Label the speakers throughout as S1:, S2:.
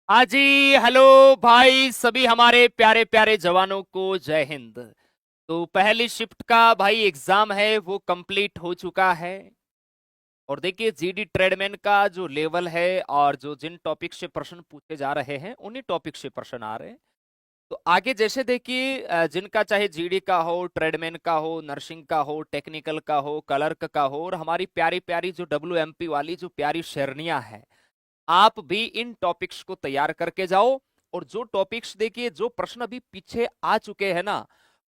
S1: हाँ जी। हेलो भाई, सभी हमारे प्यारे प्यारे जवानों को जय हिंद। तो पहली शिफ्ट का भाई एग्जाम है वो कंप्लीट हो चुका है। और देखिए जीडी ट्रेडमैन का जो लेवल है और जो जिन टॉपिक से प्रश्न पूछे जा रहे हैं उन्हीं टॉपिक से प्रश्न आ रहे हैं। तो आगे जैसे देखिए जिनका चाहे जीडी का हो, ट्रेडमैन का हो, नर्सिंग का हो, टेक्निकल का हो, क्लर्क का हो, और हमारी प्यारी प्यारी जो डब्ल्यूएमपी वाली जो प्यारी शेरनियां हैं, आप भी इन टॉपिक्स को तैयार करके जाओ। और जो टॉपिक्स देखिए, जो प्रश्न अभी पीछे आ चुके हैं ना,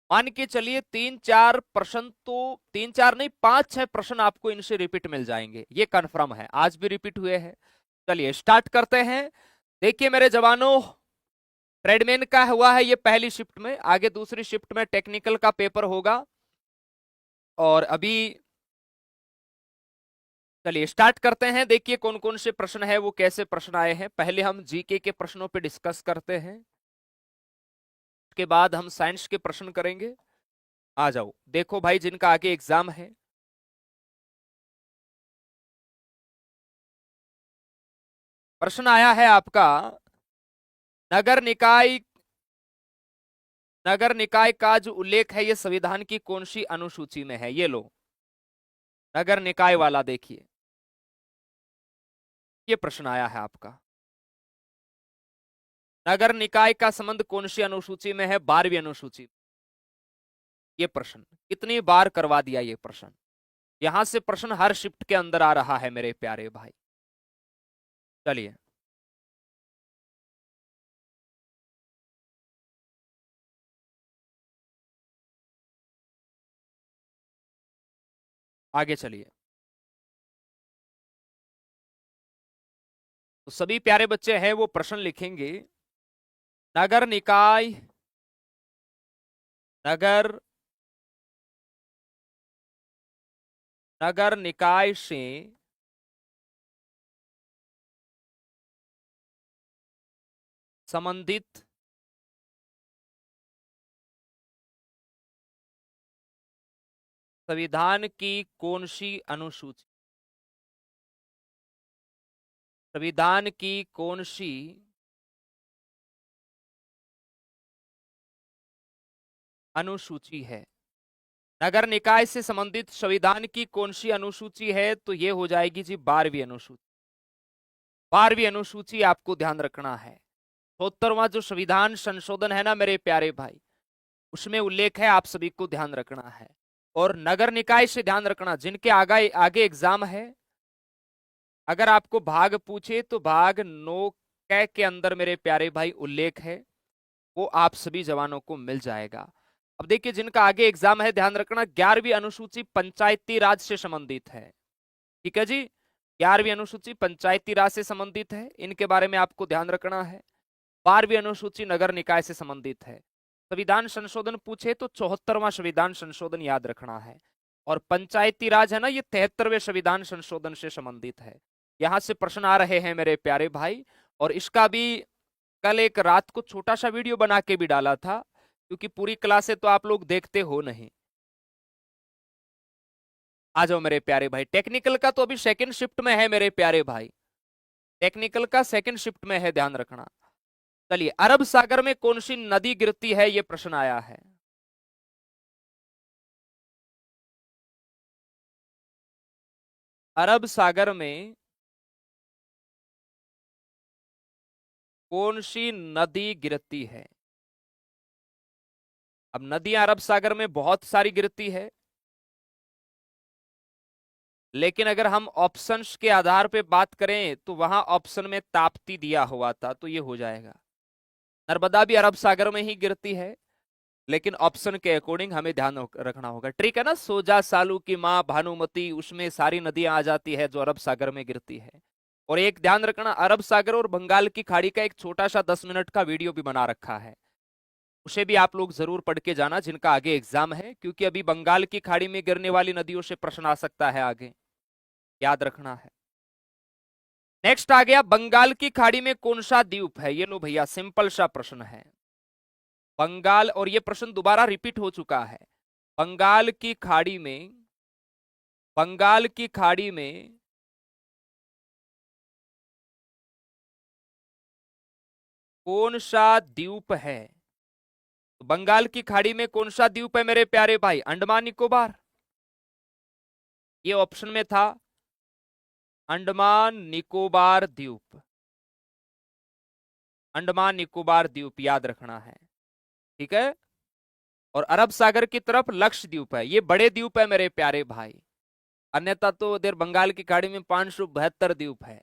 S1: मान के चलिए तीन चार प्रश्न तो, तीन चार नहीं, पांच छह प्रश्न आपको इनसे रिपीट मिल जाएंगे, ये कंफर्म है, आज भी रिपीट हुए हैं। चलिए स्टार्ट करते हैं। देखिए मेरे जवानों, ट्रेडमैन का हुआ है ये पहली शिफ्ट में, आगे दूसरी शिफ्ट में टेक्निकल का पेपर होगा। और अभी चलिए स्टार्ट करते हैं। देखिए कौन कौन से प्रश्न है, वो कैसे प्रश्न आए हैं। पहले हम जीके के प्रश्नों पे डिस्कस करते हैं, उसके बाद हम साइंस के प्रश्न करेंगे। आ जाओ देखो भाई, जिनका आगे एग्जाम है, प्रश्न आया है आपका, नगर निकाय, नगर निकाय का जो उल्लेख है ये संविधान की कौन सी अनुसूची में है। ये लो, नगर निकाय वाला देखिए, ये प्रश्न आया है आपका। नगर निकाय का संबंध कौन सी अनुसूची में है? 12वीं अनुसूची। ये प्रश्न कितनी बार करवा दिया ये प्रश्न। यहां से प्रश्न हर शिफ्ट के अंदर आ रहा है मेरे प्यारे भाई। चलिए आगे चलिए। तो सभी प्यारे बच्चे हैं वो प्रश्न लिखेंगे। नगर निकाय, नगर नगर निकाय से संबंधित संविधान की कौन सी अनुसूची, संविधान की कौन सी अनुसूची है? नगर निकाय से संबंधित संविधान की कौन सी अनुसूची है? तो ये हो जाएगी जी 12वीं अनुसूची। 12वीं अनुसूची आपको ध्यान रखना है। 76वां जो संविधान संशोधन है ना मेरे प्यारे भाई, उसमें उल्लेख है, आप सभी को ध्यान रखना है। और नगर निकाय से ध्यान रखना, जिनके आगे आगे एग्जाम है, अगर आपको भाग पूछे तो भाग 9 कै के अंदर मेरे प्यारे भाई उल्लेख है, वो आप सभी जवानों को मिल जाएगा। अब देखिए जिनका आगे एग्जाम है, ध्यान रखना, 11वीं अनुसूची पंचायती राज से संबंधित है। ठीक है जी, 11वीं अनुसूची पंचायती राज से संबंधित है, इनके बारे में आपको ध्यान रखना है। 12वीं अनुसूची नगर निकाय से संबंधित है। संविधान संशोधन पूछे तो 74वां संविधान संशोधन याद रखना है। और पंचायती राज है ना, ये 73वें संविधान संशोधन से संबंधित है। यहां से प्रश्न आ रहे हैं मेरे प्यारे भाई। और इसका भी कल एक रात को छोटा सा वीडियो बना के भी डाला था, क्योंकि पूरी क्लासे तो आप लोग देखते हो नहीं। आ जाओ मेरे प्यारे भाई, टेक्निकल का तो अभी सेकंड शिफ्ट में है मेरे प्यारे भाई, टेक्निकल का सेकंड शिफ्ट में है, ध्यान रखना। चलिए, अरब सागर में कौन सी नदी गिरती है, यह प्रश्न आया है। अरब सागर में कौन सी नदी गिरती है? अब नदियां अरब सागर में बहुत सारी गिरती है, लेकिन अगर हम ऑप्शंस के आधार पे बात करें तो वहां ऑप्शन में ताप्ती दिया हुआ था, तो ये हो जाएगा। नर्मदा भी अरब सागर में ही गिरती है, लेकिन ऑप्शन के अकॉर्डिंग हमें ध्यान रखना होगा। ट्रिक है ना, सोजा सालू की माँ भानुमती, उसमें सारी नदियां आ जाती है जो अरब सागर में गिरती है। और एक ध्यान रखना, अरब सागर और बंगाल की खाड़ी का एक छोटा सा 10 मिनट का वीडियो भी बना रखा है, उसे भी आप लोग जरूर पढ़ के जाना जिनका आगे एग्जाम है, क्योंकि अभी बंगाल की खाड़ी में गिरने वाली नदियों से प्रश्न आ सकता है आगे, याद रखना है। नेक्स्ट आ गया, बंगाल की खाड़ी में कौन सा द्वीप है? ये लो भैया, सिंपल सा प्रश्न है। बंगाल, और ये प्रश्न दोबारा रिपीट हो चुका है। बंगाल की खाड़ी में, बंगाल की खाड़ी में कौन सा द्वीप है? तो बंगाल की खाड़ी में कौन सा द्वीप है मेरे प्यारे भाई? अंडमान निकोबार। ये ऑप्शन में था, अंडमान निकोबार द्वीप। अंडमान निकोबार द्वीप याद रखना है, ठीक है। और अरब सागर की तरफ लक्षद्वीप है। ये बड़े द्वीप है मेरे प्यारे भाई, अन्यथा तो उधर बंगाल की खाड़ी में 572 द्वीप है,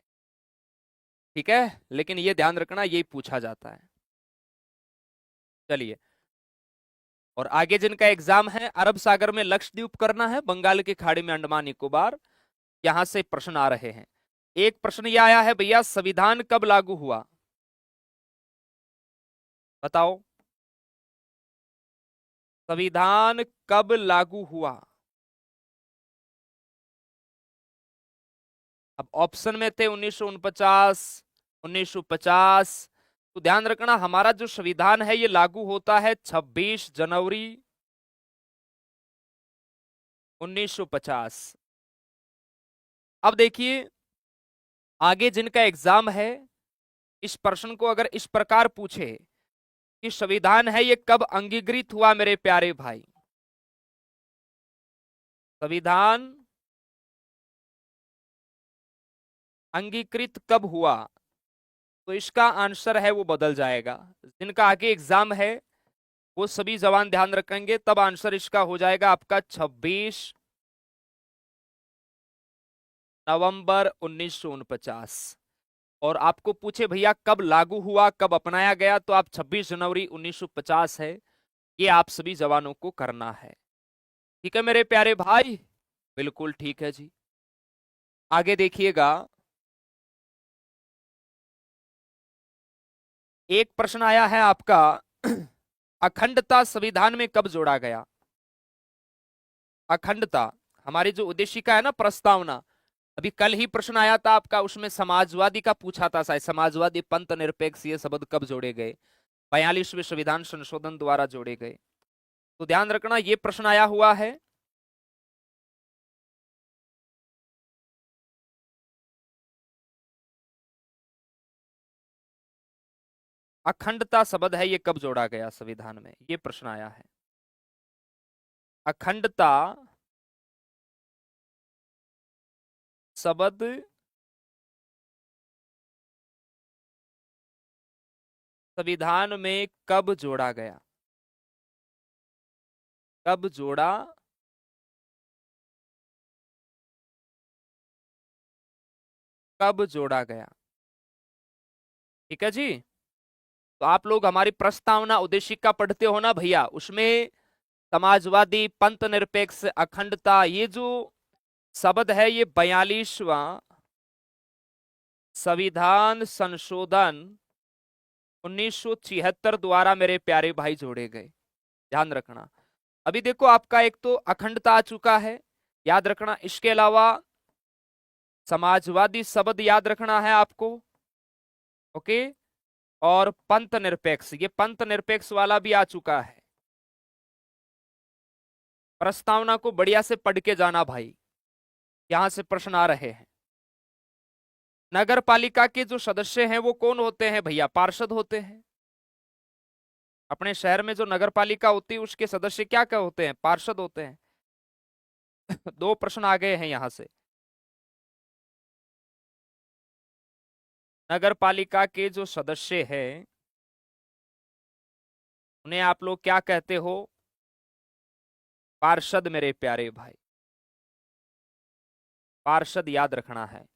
S1: ठीक है। लेकिन ये ध्यान रखना, यही पूछा जाता है। चलिए, और आगे जिनका एग्जाम है, अरब सागर में लक्षद्वीप करना है, बंगाल की खाड़ी में अंडमान निकोबार, यहां से प्रश्न आ रहे हैं। एक प्रश्न यह आया है भैया, संविधान कब लागू हुआ? बताओ, संविधान कब लागू हुआ? अब ऑप्शन में थे 1949, 1950। तो ध्यान रखना, हमारा जो संविधान है ये लागू होता है 26 जनवरी 1950। अब देखिए, आगे जिनका एग्जाम है, इस प्रश्न को अगर इस प्रकार पूछे कि संविधान है ये कब अंगीकृत हुआ मेरे प्यारे भाई, संविधान अंगीकृत कब हुआ, तो इसका आंसर है वो बदल जाएगा। जिनका आगे एग्जाम है वो सभी जवान ध्यान रखेंगे, तब आंसर इसका हो जाएगा आपका 26 नवंबर 1949। और आपको पूछे भैया कब लागू हुआ, कब अपनाया गया, तो आप 26 जनवरी 1950 है, ये आप सभी जवानों को करना है, ठीक है मेरे प्यारे भाई। बिल्कुल ठीक है जी। आगे देखिएगा, एक प्रश्न आया है आपका, अखंडता संविधान में कब जोड़ा गया? अखंडता, हमारी जो उद्देशिका है ना, प्रस्तावना, अभी कल ही प्रश्न आया था आपका, उसमें समाजवादी का पूछा था शायद, समाजवादी पंथ निरपेक्ष ये शब्द कब जोड़े गए? 42वें संविधान संशोधन द्वारा जोड़े गए। तो ध्यान रखना, ये प्रश्न आया हुआ है। अखंडता शब्द है ये कब जोड़ा गया संविधान में, ये प्रश्न आया है। अखंडता शब्द संविधान में कब जोड़ा गया? कब जोड़ा कब जोड़ा गया? ठीक है जी। तो आप लोग हमारी प्रस्तावना उद्देशिका पढ़ते हो ना भैया, उसमें समाजवादी पंथ निरपेक्ष अखंडता ये जो शब्द है ये 42वां संविधान संशोधन 1976 द्वारा मेरे प्यारे भाई जोड़े गए, ध्यान रखना। अभी देखो, आपका एक तो अखंडता आ चुका है, याद रखना। इसके अलावा समाजवादी शब्द याद रखना है आपको, ओके। और पंथ निरपेक्ष, ये पंथ निरपेक्ष वाला भी आ चुका है। प्रस्तावना को बढ़िया से पढ़ के जाना भाई, यहां से प्रश्न आ रहे हैं। नगर पालिका के जो सदस्य हैं वो कौन होते हैं भैया? पार्षद होते हैं। अपने शहर में जो नगर पालिका होती है उसके सदस्य क्या क्या होते हैं? पार्षद होते हैं। दो प्रश्न आ गए हैं यहां से। नगर पालिका के जो सदस्य हैं उन्हें आप लोग क्या कहते हो? पार्षद मेरे प्यारे भाई, पार्षद याद रखना है।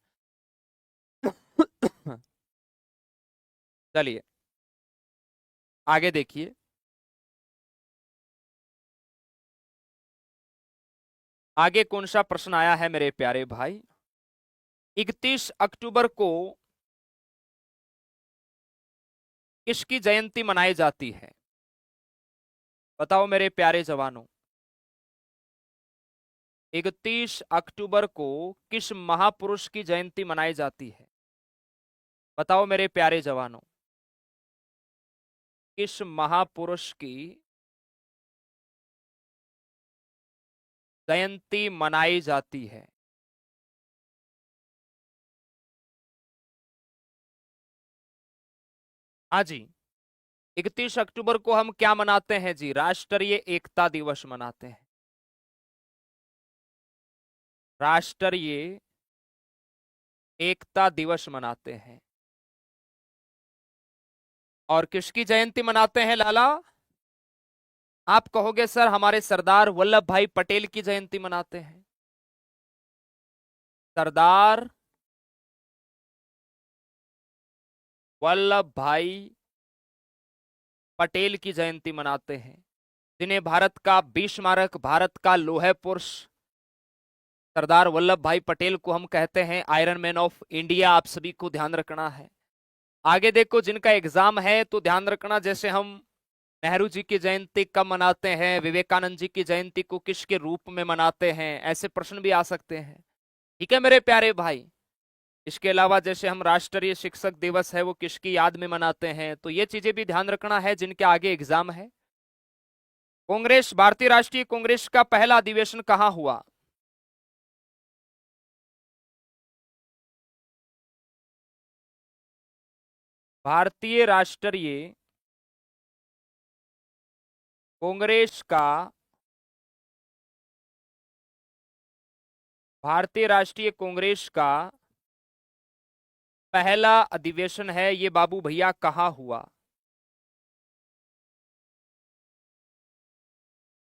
S1: चलिए आगे देखिए, आगे कौन सा प्रश्न आया है मेरे प्यारे भाई। 31 अक्टूबर को किसकी जयंती मनाई जाती है? बताओ मेरे प्यारे जवानों, 31 अक्टूबर को किस महापुरुष की जयंती मनाई जाती है? बताओ मेरे प्यारे जवानों, किस महापुरुष की जयंती मनाई जाती है? हाँ जी, 31 अक्टूबर को हम क्या मनाते हैं जी? राष्ट्रीय एकता दिवस मनाते हैं। राष्ट्रीय एकता दिवस मनाते हैं। और किसकी जयंती मनाते हैं लाला? आप कहोगे सर हमारे सरदार वल्लभ भाई पटेल की जयंती मनाते हैं। सरदार वल्लभ भाई पटेल की जयंती मनाते हैं, जिन्हें भारत का बीस्मारक, भारत का लोहे पुरुष सरदार वल्लभ भाई पटेल को हम कहते हैं आयरन मैन ऑफ इंडिया। आप सभी को ध्यान रखना है। आगे देखो, जिनका एग्जाम है तो ध्यान रखना, जैसे हम नेहरू जी की जयंती कब मनाते हैं, विवेकानंद जी की जयंती को किसके रूप में मनाते हैं, ऐसे प्रश्न भी आ सकते हैं। ठीक है मेरे प्यारे भाई। इसके अलावा जैसे हम राष्ट्रीय शिक्षक दिवस है वो किसकी याद में मनाते हैं, तो ये चीजें भी ध्यान रखना है जिनके आगे एग्जाम है। कांग्रेस, भारतीय राष्ट्रीय कांग्रेस का पहला अधिवेशन कहां हुआ? भारतीय राष्ट्रीय कांग्रेस का भारतीय राष्ट्रीय कांग्रेस का पहला अधिवेशन है ये बाबू भैया कहां हुआ?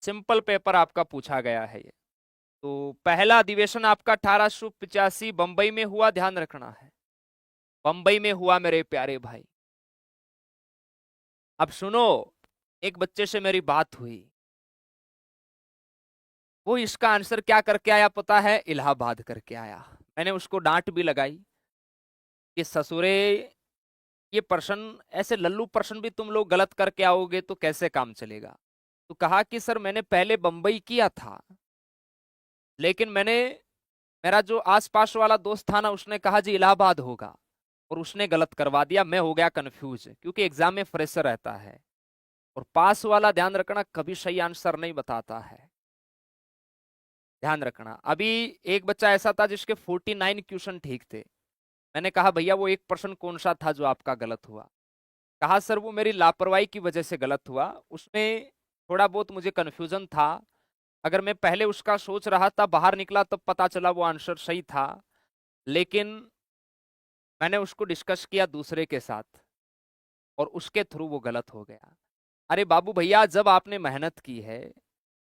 S1: सिंपल पेपर आपका पूछा गया है ये। तो पहला अधिवेशन आपका 1885 बंबई में हुआ, ध्यान रखना है। बंबई में हुआ मेरे प्यारे भाई। अब सुनो, एक बच्चे से मेरी बात हुई, वो इसका आंसर क्या करके आया पता है? इलाहाबाद करके आया। मैंने उसको डांट भी लगाई कि ससुरे, ये प्रश्न ऐसे लल्लू प्रश्न भी तुम लोग गलत करके आओगे तो कैसे काम चलेगा? तो कहा कि सर मैंने पहले बंबई किया था, लेकिन मेरा जो आसपास वाला दोस्त था ना, उसने कहा जी इलाहाबाद होगा, और उसने गलत करवा दिया। मैं हो गया कंफ्यूज, क्योंकि एग्जाम में फ्रेशर रहता है और पास वाला, ध्यान रखना, कभी सही आंसर नहीं बताता है। ध्यान रखना। अभी एक बच्चा ऐसा था जिसके 49 क्वेश्चन ठीक थे। मैंने कहा भैया वो एक प्रश्न कौन सा था जो आपका गलत हुआ? कहा सर वो मेरी लापरवाही की वजह से गलत हुआ, उसमें थोड़ा बहुत मुझे कंफ्यूजन था। अगर मैं पहले उसका सोच रहा था, बाहर निकला तब पता चला वो आंसर सही था, लेकिन मैंने उसको डिस्कस किया दूसरे के साथ और उसके थ्रू वो गलत हो गया। अरे बाबू भैया, जब आपने मेहनत की है,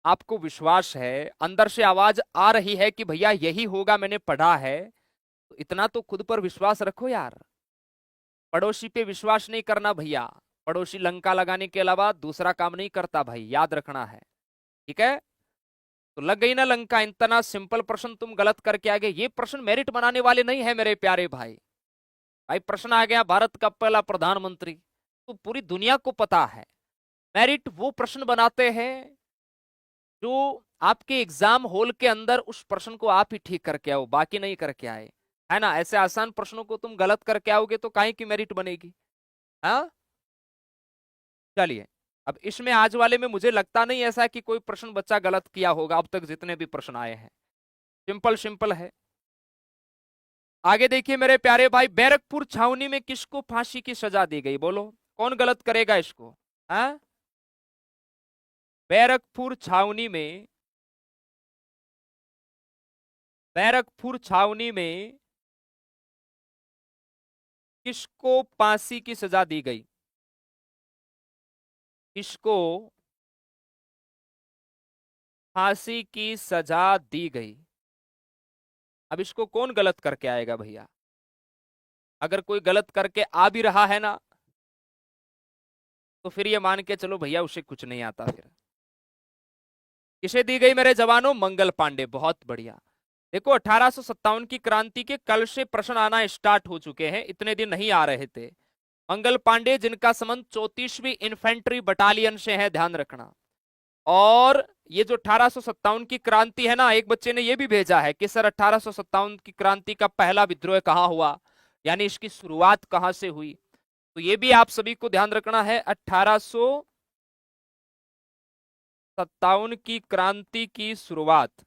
S1: आपको विश्वास है, अंदर से आवाज आ रही है कि भैया यही होगा, मैंने पढ़ा है, तो इतना तो खुद पर विश्वास रखो यार। पड़ोसी पे विश्वास नहीं करना भैया। पड़ोसी लंका लगाने के अलावा दूसरा काम नहीं करता भाई, याद रखना है। ठीक है? तो लग गई ना लंका। इतना सिंपल प्रश्न तुम गलत करके आ गए। ये प्रश्न मेरिट बनाने वाले नहीं है मेरे प्यारे भाई। भाई प्रश्न आ गया भारत का पहला प्रधानमंत्री, तो पूरी दुनिया को पता है। मेरिट वो प्रश्न बनाते हैं जो आपके एग्जाम हॉल के अंदर उस प्रश्न को आप ही ठीक करके आओ, बाकी नहीं करके आए, है ना? ऐसे आसान प्रश्नों को तुम गलत करके आओगे तो काहे की मेरिट बनेगी? हाँ, चलिए। अब इसमें आज वाले में मुझे लगता नहीं ऐसा कि कोई प्रश्न बच्चा गलत किया होगा, अब तक जितने भी प्रश्न आए हैं सिंपल सिंपल है। आगे देखिए मेरे प्यारे भाई, बैरकपुर छावनी में किसको फांसी की सजा दी गई? बोलो कौन गलत करेगा इसको? हाँ, बैरकपुर छावनी में, बैरकपुर छावनी में किसको फांसी की सजा दी गई? किसको फांसी की सजा दी गई? अब इसको कौन गलत करके आएगा भैया? अगर कोई गलत करके आ भी रहा है ना, तो फिर ये मान के चलो भैया उसे कुछ नहीं आता। फिर किसे दी गई मेरे जवानों? मंगल पांडे। बहुत बढ़िया। देखो 1857 की क्रांति के कल से प्रश्न आना स्टार्ट हो चुके हैं, इतने दिन नहीं आ रहे थे। मंगल पांडे जिनका संबंध 34वीं इन्फेंट्री बटालियन से है, ध्यान रखना। और ये जो 1857 की क्रांति है ना, एक बच्चे ने ये भी भेजा है कि सर 1857 की क्रांति का पहला विद्रोह कहां हुआ, यानी इसकी शुरुआत कहां से हुई? तो ये भी आप सभी को ध्यान रखना है। 1857 की क्रांति की शुरुआत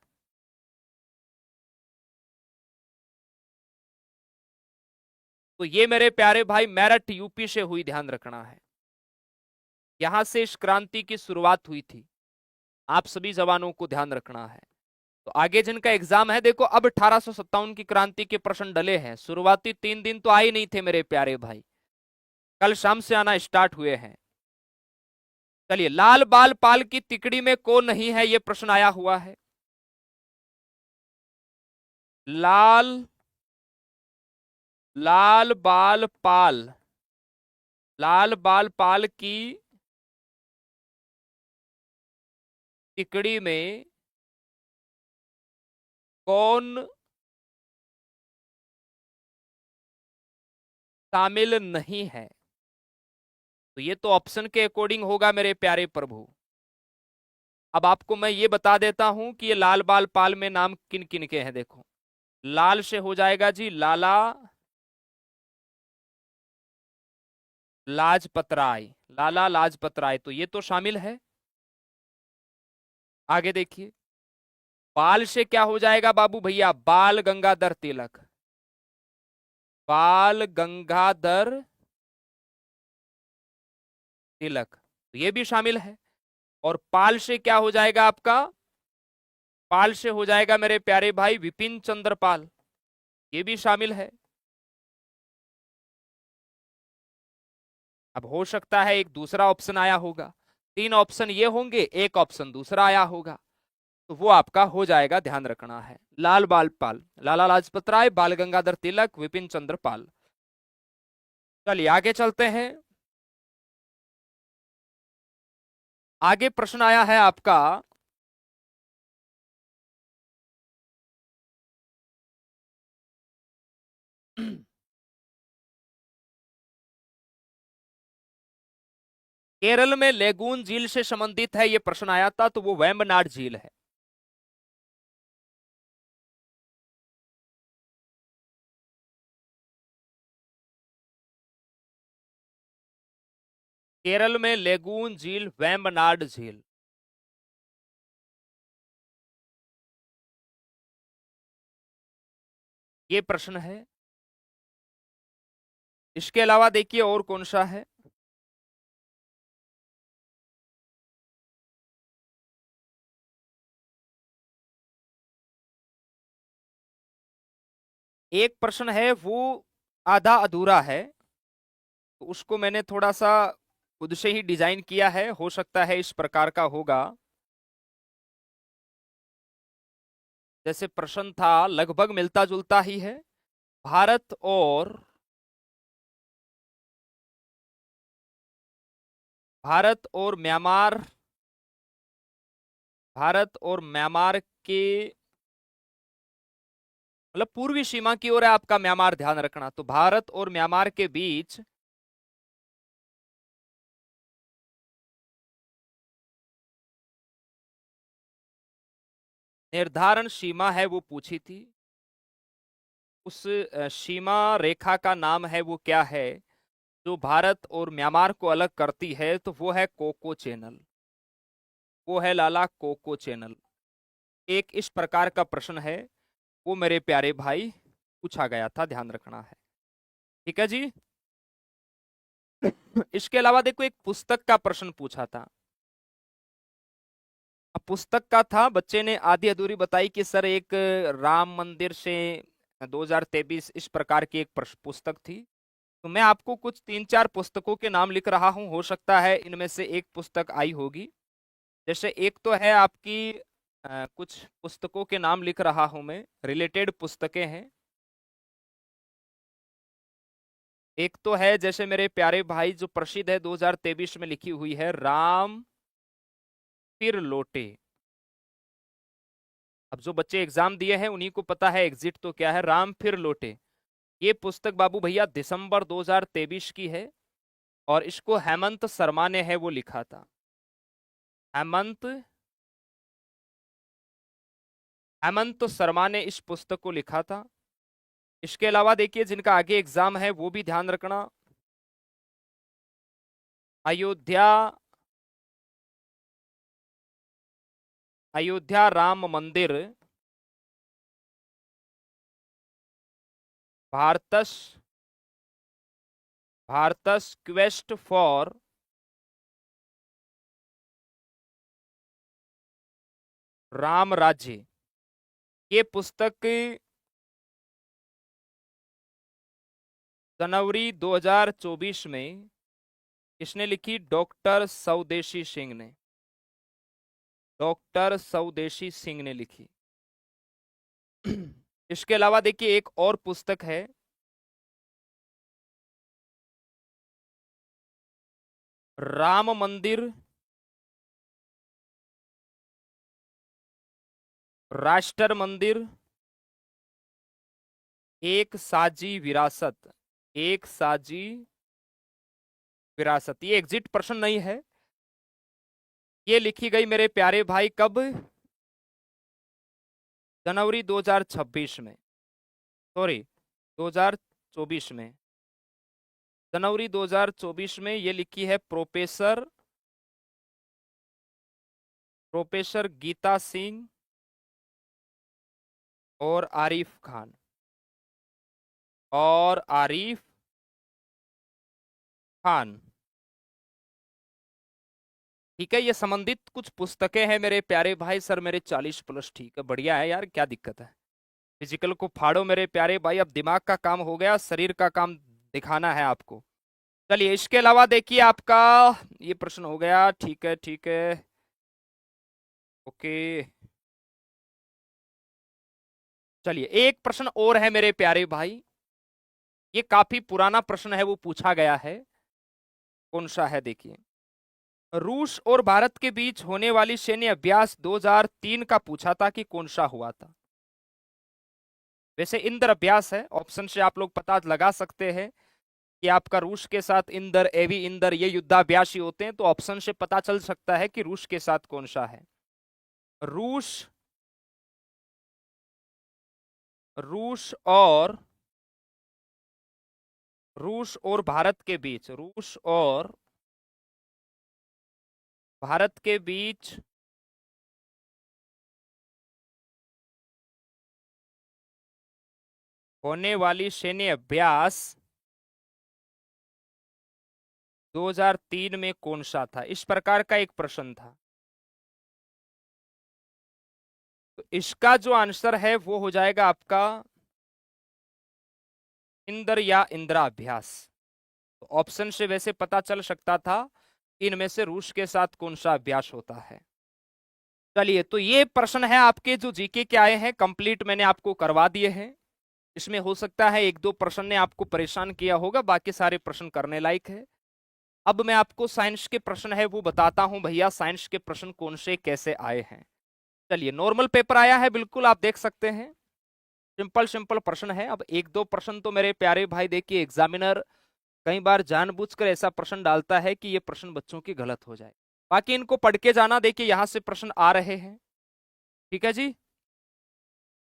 S1: तो ये मेरे प्यारे भाई मेरठ यूपी से हुई, ध्यान रखना है। यहां से इस क्रांति की शुरुआत हुई थी। आप सभी जवानों को ध्यान रखना है। तो आगे जिनका एग्जाम है, देखो अब 1857 की क्रांति के प्रश्न डले हैं। शुरुआती 3 दिन तो आए नहीं थे मेरे प्यारे भाई, कल शाम से आना स्टार्ट हुए हैं। चलिए, लाल बाल पाल की तिकड़ी में कौन नहीं है, यह प्रश्न आया हुआ है। लाल लाल बाल पाल, लाल बाल पाल की तिकड़ी में कौन शामिल नहीं है? तो ये तो ऑप्शन के अकॉर्डिंग होगा मेरे प्यारे प्रभु। अब आपको मैं ये बता देता हूं कि ये लाल बाल पाल में नाम किन किन के हैं। देखो, लाल से हो जाएगा जी लाला लाजपत राय, लाला लाजपत राय, तो ये तो शामिल है। आगे देखिए, बाल से क्या हो जाएगा बाबू भैया? बाल गंगाधर तिलक, बाल गंगाधर तिलक, तो ये भी शामिल है। और पाल से क्या हो जाएगा आपका? पाल से हो जाएगा मेरे प्यारे भाई विपिन चंद्र पाल, ये भी शामिल है। अब हो सकता है एक दूसरा ऑप्शन आया होगा, 3 ऑप्शन ये होंगे, एक ऑप्शन दूसरा आया होगा, तो वो आपका हो जाएगा, ध्यान रखना है। लाल बाल पाल, लाला लाजपत राय, बाल गंगाधर तिलक, विपिन चंद्र पाल। चलिए आगे चलते हैं। आगे प्रश्न आया है आपका, केरल में लेगून झील से संबंधित है, यह प्रश्न आया था, तो वो वेम्बनाड झील है। केरल में लेगून झील, वेम्बनाड झील, ये प्रश्न है। इसके अलावा देखिए और कौन सा है। एक प्रश्न है वो आधा अधूरा है, तो उसको मैंने थोड़ा सा खुद से ही डिजाइन किया है, हो सकता है इस प्रकार का होगा। जैसे प्रश्न था लगभग मिलता जुलता ही है। भारत और भारत और म्यांमार, भारत और म्यांमार के मतलब पूर्वी सीमा की ओर है आपका म्यांमार, ध्यान रखना। तो भारत और म्यांमार के बीच निर्धारण सीमा है वो पूछी थी। उस सीमा रेखा का नाम है वो क्या है जो भारत और म्यांमार को अलग करती है? तो वो है कोको चैनल, वो है लाला कोको चैनल। एक इस प्रकार का प्रश्न है, वो मेरे प्यारे भाई पूछा गया था, ध्यान रखना है। ठीक है जी। इसके अलावा देखो एक पुस्तक का प्रश्न पूछा था। अब पुस्तक का था, बच्चे ने आधी अधूरी बताई कि सर एक राम मंदिर से 2023 इस प्रकार की एक पुस्तक थी। तो मैं आपको कुछ 3-4 पुस्तकों के नाम लिख रहा हूं, हो सकता है इनमें से एक पुस्तक आई होगी। जैसे एक तो है आपकी कुछ पुस्तकों के नाम लिख रहा हूं मैं, रिलेटेड पुस्तकें हैं। एक तो है जैसे मेरे प्यारे भाई जो प्रसिद्ध है 2023 में लिखी हुई है, राम फिर लौटे। अब जो बच्चे एग्जाम दिए हैं उन्हीं को पता है एग्जिट तो क्या है, राम फिर लौटे। ये पुस्तक बाबू भैया दिसंबर 2023 की है, और इसको हेमंत शर्मा ने है वो लिखा था। हेमंत हेमंत शर्मा ने इस पुस्तक को लिखा था। इसके अलावा देखिए जिनका आगे एग्जाम है वो भी ध्यान रखना। अयोध्या अयोध्या राम मंदिर भारतस भारतस क्वेस्ट फॉर राम राज्य, ये पुस्तक जनवरी 2024 में किसने लिखी? डॉक्टर स्वदेशी सिंह ने। डॉक्टर स्वदेशी सिंह ने लिखी। इसके अलावा देखिए एक और पुस्तक है, राम मंदिर राष्ट्र मंदिर एक साजी विरासत। एक साजी विरासत, ये एग्जिट प्रश्न नहीं है। ये लिखी गई मेरे प्यारे भाई कब? जनवरी 2026 में, सॉरी 2024 में, जनवरी 2024 में ये लिखी है प्रोफेसर गीता सिंह और आरिफ खान। और आरिफ खान, ठीक है। ये संबंधित कुछ पुस्तकें हैं मेरे प्यारे भाई। सर मेरे 40+, ठीक है, बढ़िया है यार, क्या दिक्कत है। फिजिकल को फाड़ो मेरे प्यारे भाई, अब दिमाग का काम हो गया, शरीर का काम दिखाना है आपको। चलिए इसके अलावा देखिए आपका ये प्रश्न हो गया, ठीक है ठीक है, ओके। चलिए एक प्रश्न और है मेरे प्यारे भाई, ये काफी पुराना प्रश्न है, वो पूछा गया है। कौन सा है देखिए, रूस और भारत के बीच होने वाली सैन्य अभ्यास 2003 का पूछा था कि कौन सा हुआ था। वैसे इंद्र अभ्यास है, ऑप्शन से आप लोग पता लगा सकते हैं कि आपका रूस के साथ इंदर, एवी इंदर, ये युद्धाभ्यास ही होते हैं, तो ऑप्शन से पता चल सकता है कि रूस के साथ कौन सा है। रूस रूस और रूस और भारत के बीच, रूस और भारत के बीच होने वाली सैन्य अभ्यास 2003 में कौन सा था, इस प्रकार का एक प्रश्न था। तो इसका जो आंसर है वो हो जाएगा आपका इंदर या इंदिरा अभ्यास। तो ऑप्शन से वैसे पता चल सकता था इनमें से रूस के साथ कौन सा अभ्यास होता है। चलिए तो ये प्रश्न है आपके जो जीके के आए हैं, कंप्लीट मैंने आपको करवा दिए हैं। इसमें हो सकता है एक दो प्रश्न ने आपको परेशान किया होगा, बाकी सारे प्रश्न करने लायक है। अब मैं आपको साइंस के प्रश्न है वो बताता हूं भैया, साइंस के प्रश्न कौन से कैसे आए हैं। चलिए नॉर्मल पेपर आया है, बिल्कुल आप देख सकते हैं, सिंपल सिंपल प्रश्न है। अब एक दो प्रश्न तो मेरे प्यारे भाई देखिए एग्जामिनर कई बार जानबूझकर ऐसा प्रश्न डालता है कि ये प्रश्न बच्चों की गलत हो जाए, बाकी इनको पढ़ के जाना। देखिए यहां से प्रश्न आ रहे हैं, ठीक है जी,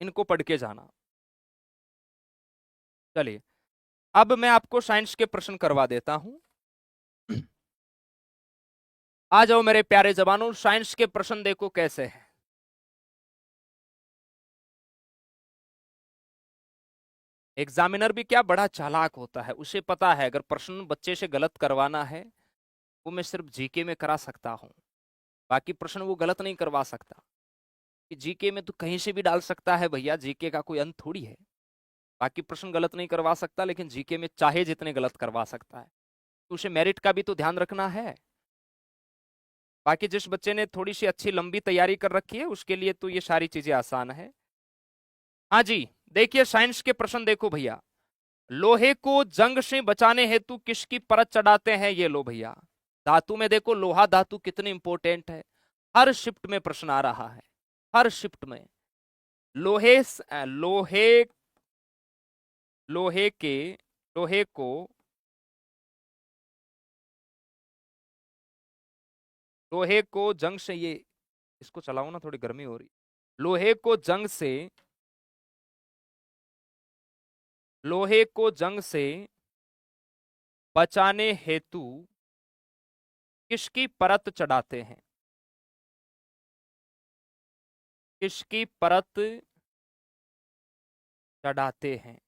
S1: इनको पढ़ के जाना। चलिए अब मैं आपको साइंस के प्रश्न करवा देता हूं। आ जाओ मेरे प्यारे जवानों, साइंस के प्रश्न देखो कैसे हैं। एग्जामिनर भी क्या बड़ा चालाक होता है, उसे पता है अगर प्रश्न बच्चे से गलत करवाना है वो मैं सिर्फ जीके में करा सकता हूं, बाकी प्रश्न वो गलत नहीं करवा सकता। कि जीके में तो कहीं से भी डाल सकता है भैया, जीके का कोई अंत थोड़ी है। बाकी प्रश्न गलत नहीं करवा सकता, लेकिन जीके में चाहे जितने गलत करवा सकता है, तो उसे मेरिट का भी तो ध्यान रखना है। बाकी जिस बच्चे ने थोड़ी सी अच्छी लंबी तैयारी कर रखी है उसके लिए तो ये सारी चीजें आसान है। हाँ जी, देखिए साइंस के प्रश्न देखो भैया, लोहे को जंग से बचाने हेतु किसकी परत चढ़ाते हैं? ये लो भैया, धातु में देखो लोहा धातु कितनी इंपॉर्टेंट है, हर शिफ्ट में प्रश्न आ रहा है, हर शिफ्ट में। लोहे लोहे लोहे के लोहे को लोहे को जंग से, ये इसको चलाओ ना, थोड़ी गर्मी हो रही। लोहे को जंग से बचाने हेतु किसकी परत चढ़ाते हैं? किसकी परत चढ़ाते हैं?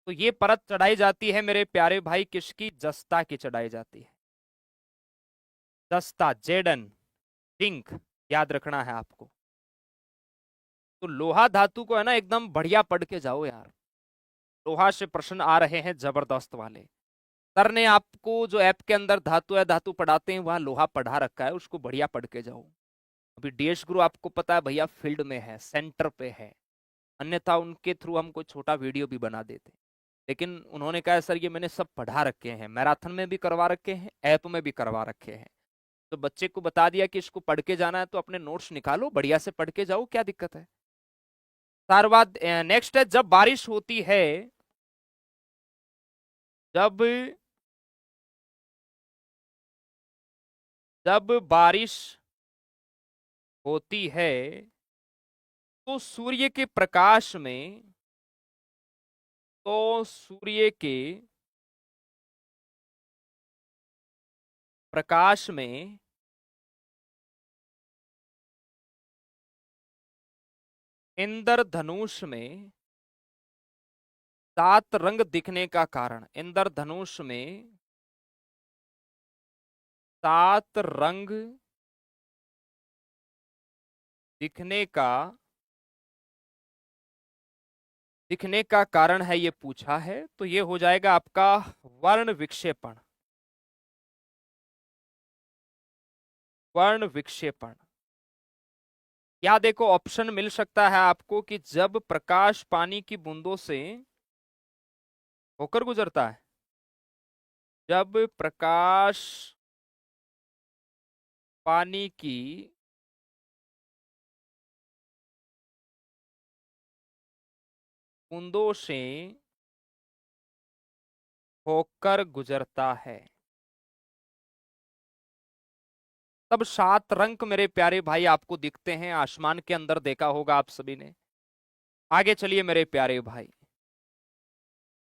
S1: तो ये परत चढ़ाई जाती है मेरे प्यारे भाई किसकी? जस्ता की चढ़ाई जाती है। दस्ता, जेडन, जिंक याद रखना है आपको। तो लोहा धातु को है ना एकदम बढ़िया पढ़ के जाओ यार, लोहा से प्रश्न आ रहे हैं जबरदस्त वाले। सर ने आपको जो ऐप के अंदर धातु या धातु पढ़ाते हैं वहां लोहा पढ़ा रखा है, उसको बढ़िया पढ़ के जाओ। अभी डीएस गुरु आपको पता है भैया फील्ड में है, सेंटर पे है, अन्यथा उनके थ्रू हम कोई छोटा वीडियो भी बना देते। लेकिन उन्होंने कहा सर ये मैंने सब पढ़ा रखे हैं, मैराथन में भी करवा रखे हैं, ऐप में भी करवा रखे हैं। तो बच्चे को बता दिया कि इसको पढ़ के जाना है, तो अपने नोट्स निकालो बढ़िया से पढ़ के जाओ, क्या दिक्कत है। सारवाद नेक्स्ट है, जब बारिश होती है, जब जब बारिश होती है तो सूर्य के प्रकाश में, तो सूर्य के प्रकाश में इंद्रधनुष में 7 रंग दिखने का कारण, इंद्रधनुष में 7 रंग दिखने का कारण है, ये पूछा है। तो ये हो जाएगा आपका वर्ण विक्षेपण, वर्ण विक्षेपण। या देखो ऑप्शन मिल सकता है आपको कि जब प्रकाश पानी की बूंदों से होकर गुजरता है, जब प्रकाश पानी की बूंदों से होकर गुजरता है, तब 7 रंग मेरे प्यारे भाई आपको दिखते हैं आसमान के अंदर, देखा होगा आप सभी ने। आगे चलिए मेरे प्यारे भाई,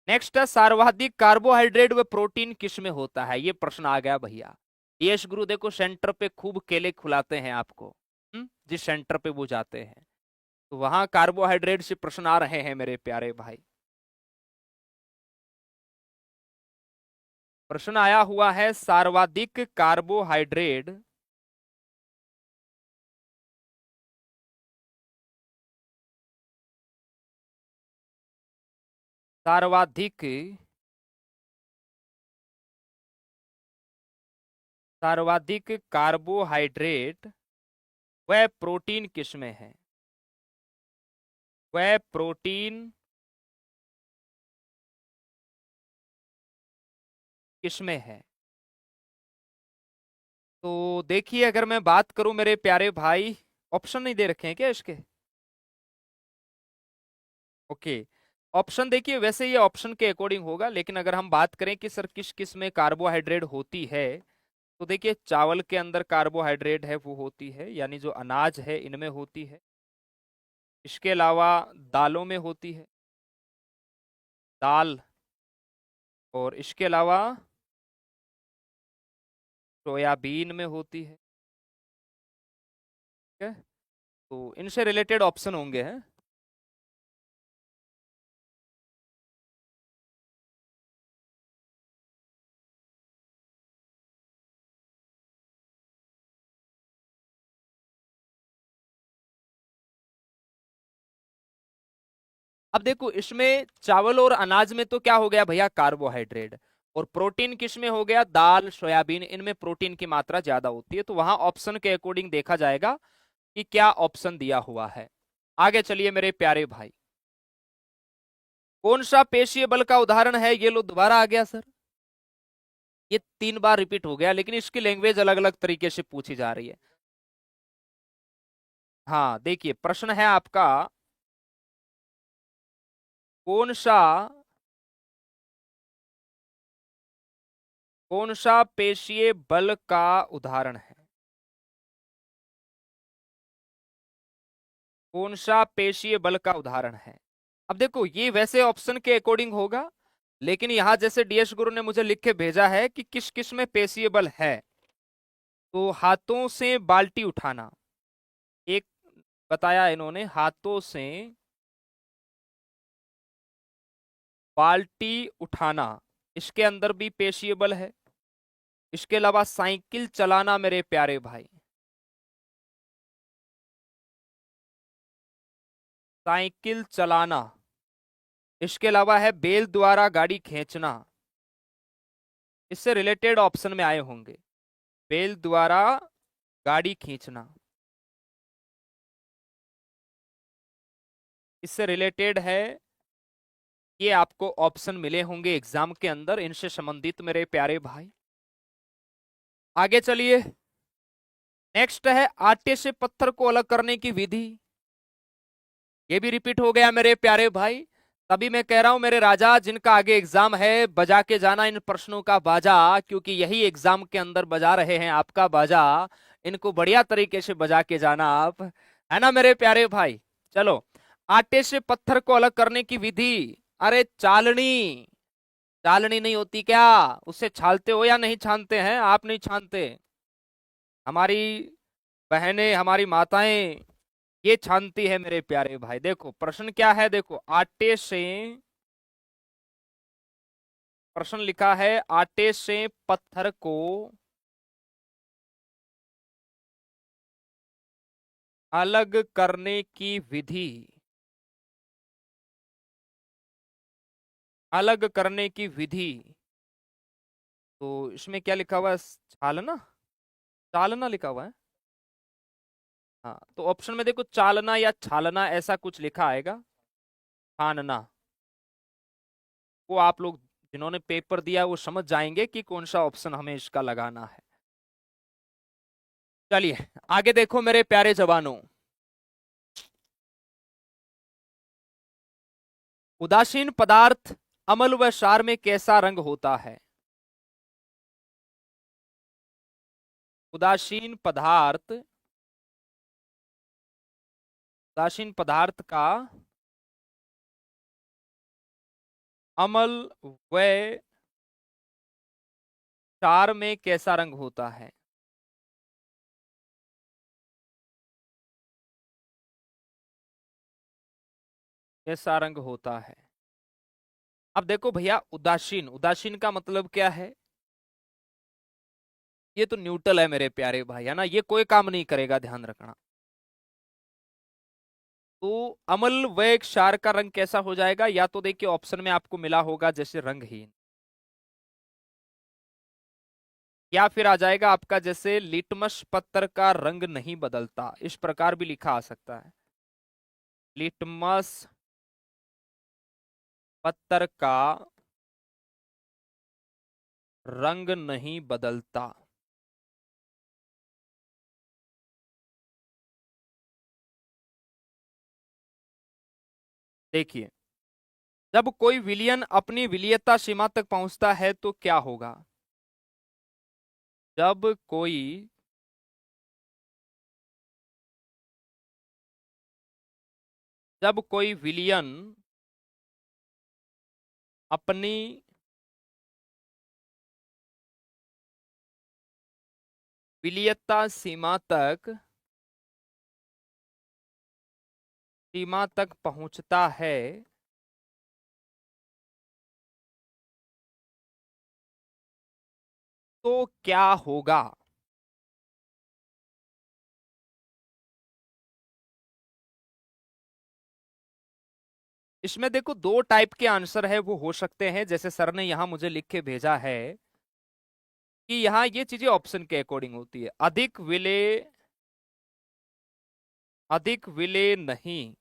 S1: नेक्स्ट है सर्वाधिक कार्बोहाइड्रेट व प्रोटीन किसमें होता है, ये प्रश्न आ गया भैया। यश गुरु देखो सेंटर पे खूब केले खिलाते हैं आपको, जिस सेंटर पे वो जाते हैं तो वहां कार्बोहाइड्रेट से प्रश्न आ रहे हैं मेरे प्यारे भाई। प्रश्न आया हुआ है सर्वाधिक कार्बोहाइड्रेट सर्वाधिक सर्वाधिक कार्बोहाइड्रेट वह प्रोटीन किसमें है, वह प्रोटीन किसमें है। तो देखिए अगर मैं बात करूं मेरे प्यारे भाई, ऑप्शन नहीं दे रखे हैं क्या इसके, ओके। ऑप्शन देखिए वैसे ये ऑप्शन के अकॉर्डिंग होगा, लेकिन अगर हम बात करें कि सर किस किस में कार्बोहाइड्रेट होती है, तो देखिए चावल के अंदर कार्बोहाइड्रेट है वो होती है, यानी जो अनाज है इनमें होती है। इसके अलावा दालों में होती है, दाल, और इसके अलावा सोयाबीन में होती है, ठीक है। तो इनसे रिलेटेड ऑप्शन होंगे हैं। अब देखो इसमें चावल और अनाज में तो क्या हो गया भैया कार्बोहाइड्रेट, और प्रोटीन किस में हो गया, दाल सोयाबीन, इनमें प्रोटीन की मात्रा ज्यादा होती है। तो वहां ऑप्शन के अकॉर्डिंग देखा जाएगा कि क्या ऑप्शन दिया हुआ है। आगे चलिए मेरे प्यारे भाई, कौन सा पेशीय बल का उदाहरण है, ये लो दोबारा आ गया सर, ये 3 बार रिपीट हो गया, लेकिन इसकी लैंग्वेज अलग अलग तरीके से पूछी जा रही है। हाँ देखिए प्रश्न है आपका, कौन सा कौन सा पेशीय बल का उदाहरण है, कौन सा पेशीय बल का उदाहरण है। अब देखो ये वैसे ऑप्शन के अकॉर्डिंग होगा, लेकिन यहां जैसे डीएस गुरु ने मुझे लिख के भेजा है कि किस किस में पेशीय बल है, तो हाथों से बाल्टी उठाना एक बताया इन्होंने, हाथों से बाल्टी उठाना, इसके अंदर भी पेशीय बल है। इसके अलावा साइकिल चलाना मेरे प्यारे भाई, साइकिल चलाना। इसके अलावा है बैल द्वारा गाड़ी खींचना, इससे रिलेटेड ऑप्शन में आए होंगे। बैल द्वारा गाड़ी खींचना, इससे रिलेटेड है, ये आपको ऑप्शन मिले होंगे एग्जाम के अंदर, इनसे संबंधित मेरे प्यारे भाई। आगे चलिए, नेक्स्ट है आटे से पत्थर को अलग करने की विधि। ये भी रिपीट हो गया मेरे प्यारे भाई। तभी मैं कह रहा हूं मेरे राजा, जिनका आगे एग्जाम है, बजा के जाना इन प्रश्नों का बाजा, क्योंकि यही एग्जाम के अंदर बजा रहे हैं आपका बाजा। इनको बढ़िया तरीके से बजा के जाना आप, है ना मेरे प्यारे भाई। चलो, आटे से पत्थर को अलग करने की विधि। अरे चालनी, चालनी नहीं होती क्या? उससे छालते हो या नहीं छानते हैं? आप नहीं छानते, हमारी बहनें, हमारी माताएं ये छानती है मेरे प्यारे भाई। देखो प्रश्न क्या है, देखो आटे से, प्रश्न लिखा है आटे से पत्थर को अलग करने की विधि, अलग करने की विधि। तो इसमें क्या लिखा हुआ है? छालना, चालना लिखा हुआ है। हाँ, तो ऑप्शन में देखो चालना या छालना ऐसा कुछ लिखा आएगा। छानना, वो आप लोग जिन्होंने पेपर दिया वो समझ जाएंगे कि कौन सा ऑप्शन हमें इसका लगाना है। चलिए आगे देखो मेरे प्यारे जवानों, उदासीन पदार्थ अम्ल व क्षार में कैसा रंग होता है? उदासीन पदार्थ, उदासीन पदार्थ का अम्ल व क्षार में कैसा रंग होता है? कैसा रंग होता है? अब देखो भैया, उदासीन, उदासीन का मतलब क्या है? ये तो न्यूट्रल है मेरे प्यारे भाई, है ना, ये कोई काम नहीं करेगा, ध्यान रखना। तो अम्ल व क्षार का रंग कैसा हो जाएगा? या तो देखिए ऑप्शन में आपको मिला होगा जैसे रंगहीन, या फिर आ जाएगा आपका जैसे लिटमस पत्थर का रंग नहीं बदलता, इस प्रकार भी लिखा आ सकता है। लिटमस पत्थर का रंग नहीं बदलता। देखिए, जब कोई विलयन अपनी विलीयता सीमा तक पहुंचता है तो क्या होगा? जब कोई, जब कोई विलयन अपनी विलीयता सीमा तक, सीमा तक पहुंचता है तो क्या होगा? इसमें देखो दो टाइप के आंसर है वो हो सकते हैं, जैसे सर ने यहां मुझे लिख के भेजा है कि यहां ये चीजें ऑप्शन के अकॉर्डिंग होती है। अधिक विलेय, अधिक विलेय नहीं,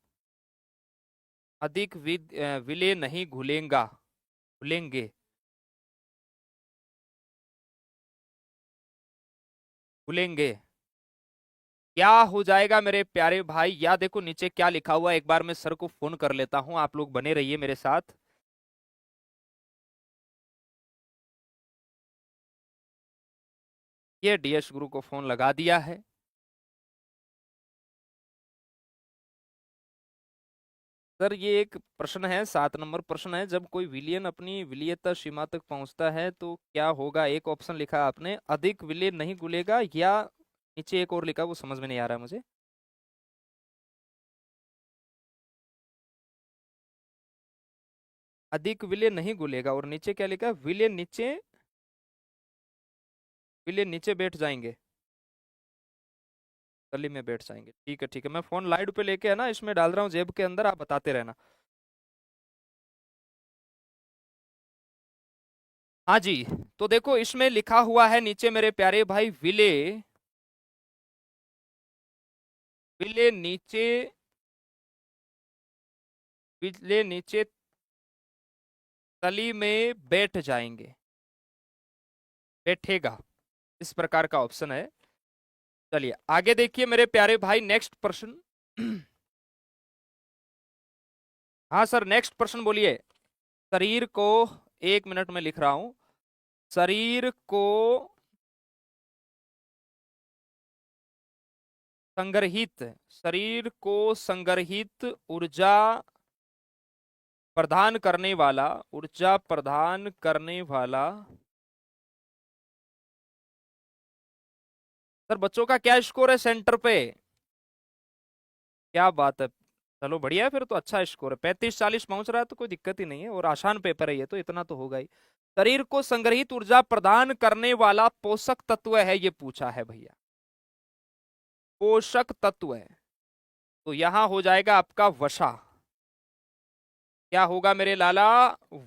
S1: अधिक विलेय नहीं घुलेगा, घुलेंगे, घुलेंगे, क्या हो जाएगा मेरे प्यारे भाई? या देखो नीचे क्या लिखा हुआ है, एक बार मैं सर को फोन कर लेता हूं, आप लोग बने रहिए मेरे साथ। ये डीएस गुरु को फोन लगा दिया है। सर ये एक प्रश्न है, 7 नंबर प्रश्न है, जब कोई विलियन अपनी विलीयता सीमा तक पहुंचता है तो क्या होगा? एक ऑप्शन लिखा आपने अधिक विलय नहीं घुलेगा, या नीचे एक और लिखा वो समझ में नहीं आ रहा है मुझे। अधिक विलय नहीं घुलेगा, और नीचे क्या लिखा? विलय नीचे विले नीचे बैठ जाएंगे, गली में बैठ जाएंगे। ठीक है ठीक है, मैं फोन लाइट पे लेके है ना इसमें डाल रहा हूँ जेब के अंदर, आप बताते रहना। हाँ जी, तो देखो इसमें लिखा हुआ है नीचे मेरे प्यारे भाई, विले, विले नीचे, विले नीचे तली में बैठ जाएंगे, बैठेगा, इस प्रकार का ऑप्शन है। चलिए आगे देखिए मेरे प्यारे भाई, नेक्स्ट प्रश्न। हाँ सर, नेक्स्ट प्रश्न बोलिए। शरीर को, 1 मिनट में लिख रहा हूं, शरीर को संग्रहित, शरीर को संग्रहित ऊर्जा प्रदान करने वाला, ऊर्जा प्रदान करने वाला, सर बच्चों का क्या स्कोर है सेंटर पे? क्या बात है, चलो बढ़िया है फिर तो, अच्छा स्कोर है, 35-40 पहुंच रहा है तो कोई दिक्कत ही नहीं है, और आसान पेपर है ये तो, इतना तो होगा ही। शरीर को संग्रहित ऊर्जा प्रदान करने वाला पोषक तत्व है, ये पूछा है भैया, पोषक तत्व है, तो यहां हो जाएगा आपका वसा। क्या होगा मेरे लाला?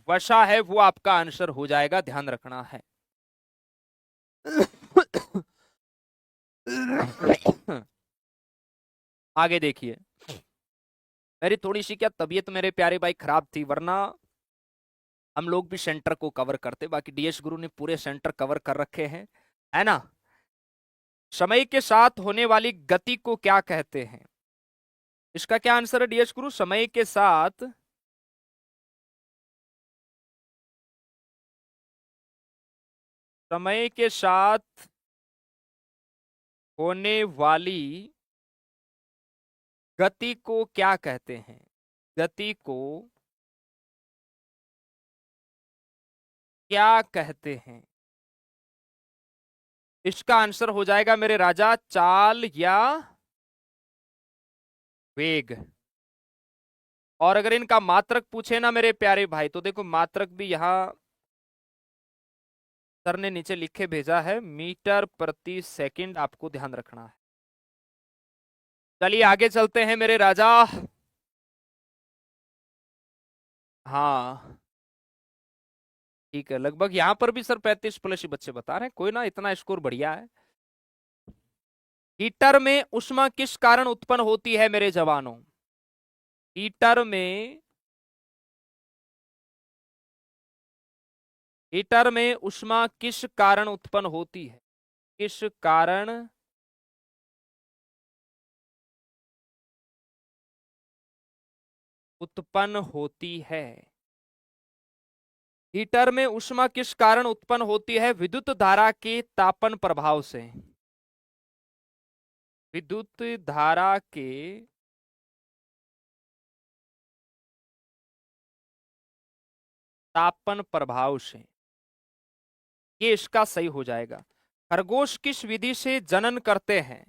S1: वसा है वो आपका आंसर हो जाएगा, ध्यान रखना है। आगे देखिए, मेरी थोड़ी सी क्या तबीयत मेरे प्यारे भाई खराब थी, वरना हम लोग भी सेंटर को कवर करते, बाकी डीएस गुरु ने पूरे सेंटर कवर कर रखे हैं, है ना। समय के साथ होने वाली गति को क्या कहते हैं? इसका क्या आंसर है डीएस गुरु? समय के साथ, समय के साथ होने वाली गति को क्या कहते हैं? गति को क्या कहते हैं? इसका आंसर हो जाएगा मेरे राजा, चाल या वेग। और अगर इनका मात्रक पूछे ना मेरे प्यारे भाई, तो देखो मात्रक भी यहां सर ने नीचे लिखे भेजा है, मीटर प्रति सेकंड, आपको ध्यान रखना है। चलिए आगे चलते हैं मेरे राजा। हाँ ठीक है, लगभग यहां पर भी सर 35+ ही बच्चे बता रहे हैं, कोई ना, इतना स्कोर बढ़िया है। हीटर में उष्मा किस कारण उत्पन्न होती है मेरे जवानों? हीटर में, हीटर में उष्मा किस कारण उत्पन्न होती है? किस कारण उत्पन्न होती है? हीटर में उष्मा किस कारण उत्पन्न होती है? विद्युत धारा के तापन प्रभाव से, विद्युत धारा के तापन प्रभाव से, ये इसका सही हो जाएगा। खरगोश किस विधि से जनन करते हैं?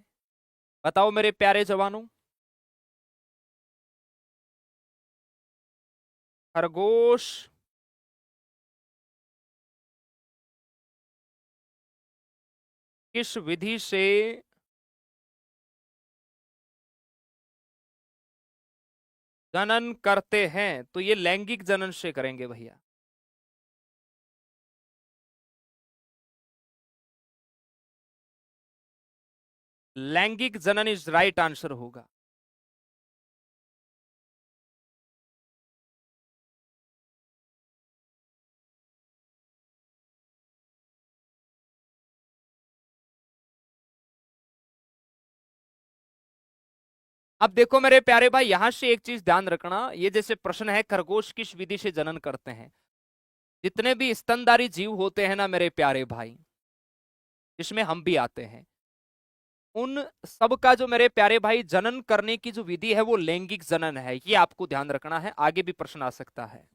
S1: बताओ मेरे प्यारे जवानों, खरगोश किस विधि से जनन करते हैं? तो ये लैंगिक जनन से करेंगे भैया। लैंगिक जनन इज राइट आंसर होगा। अब देखो मेरे प्यारे भाई, यहां से एक चीज ध्यान रखना, ये जैसे प्रश्न है खरगोश किस विधि से जनन करते हैं, जितने भी स्तनधारी जीव होते हैं ना मेरे प्यारे भाई, जिसमें हम भी आते हैं, उन सब का जो मेरे प्यारे भाई जनन करने की जो विधि है वो लैंगिक जनन है, ये आपको ध्यान रखना है, आगे भी प्रश्न आ सकता है,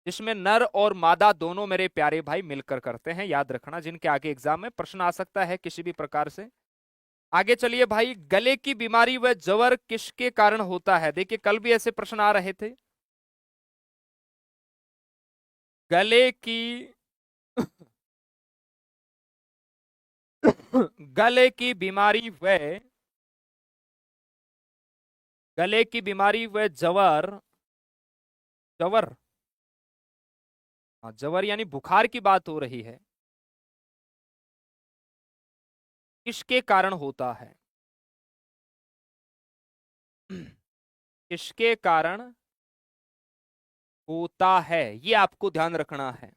S1: जिसमें नर और मादा दोनों मेरे प्यारे भाई मिलकर करते हैं, याद रखना, जिनके आगे एग्जाम में प्रश्न आ सकता है किसी भी प्रकार से। आगे चलिए भाई, गले की बीमारी व जवर किसके कारण होता है? देखिए कल भी ऐसे प्रश्न आ रहे थे। गले की गले की बीमारी व जवर जवर हाँ, जवर यानी बुखार की बात हो रही है, किसके कारण होता है? किसके कारण होता है, ये आपको ध्यान रखना है।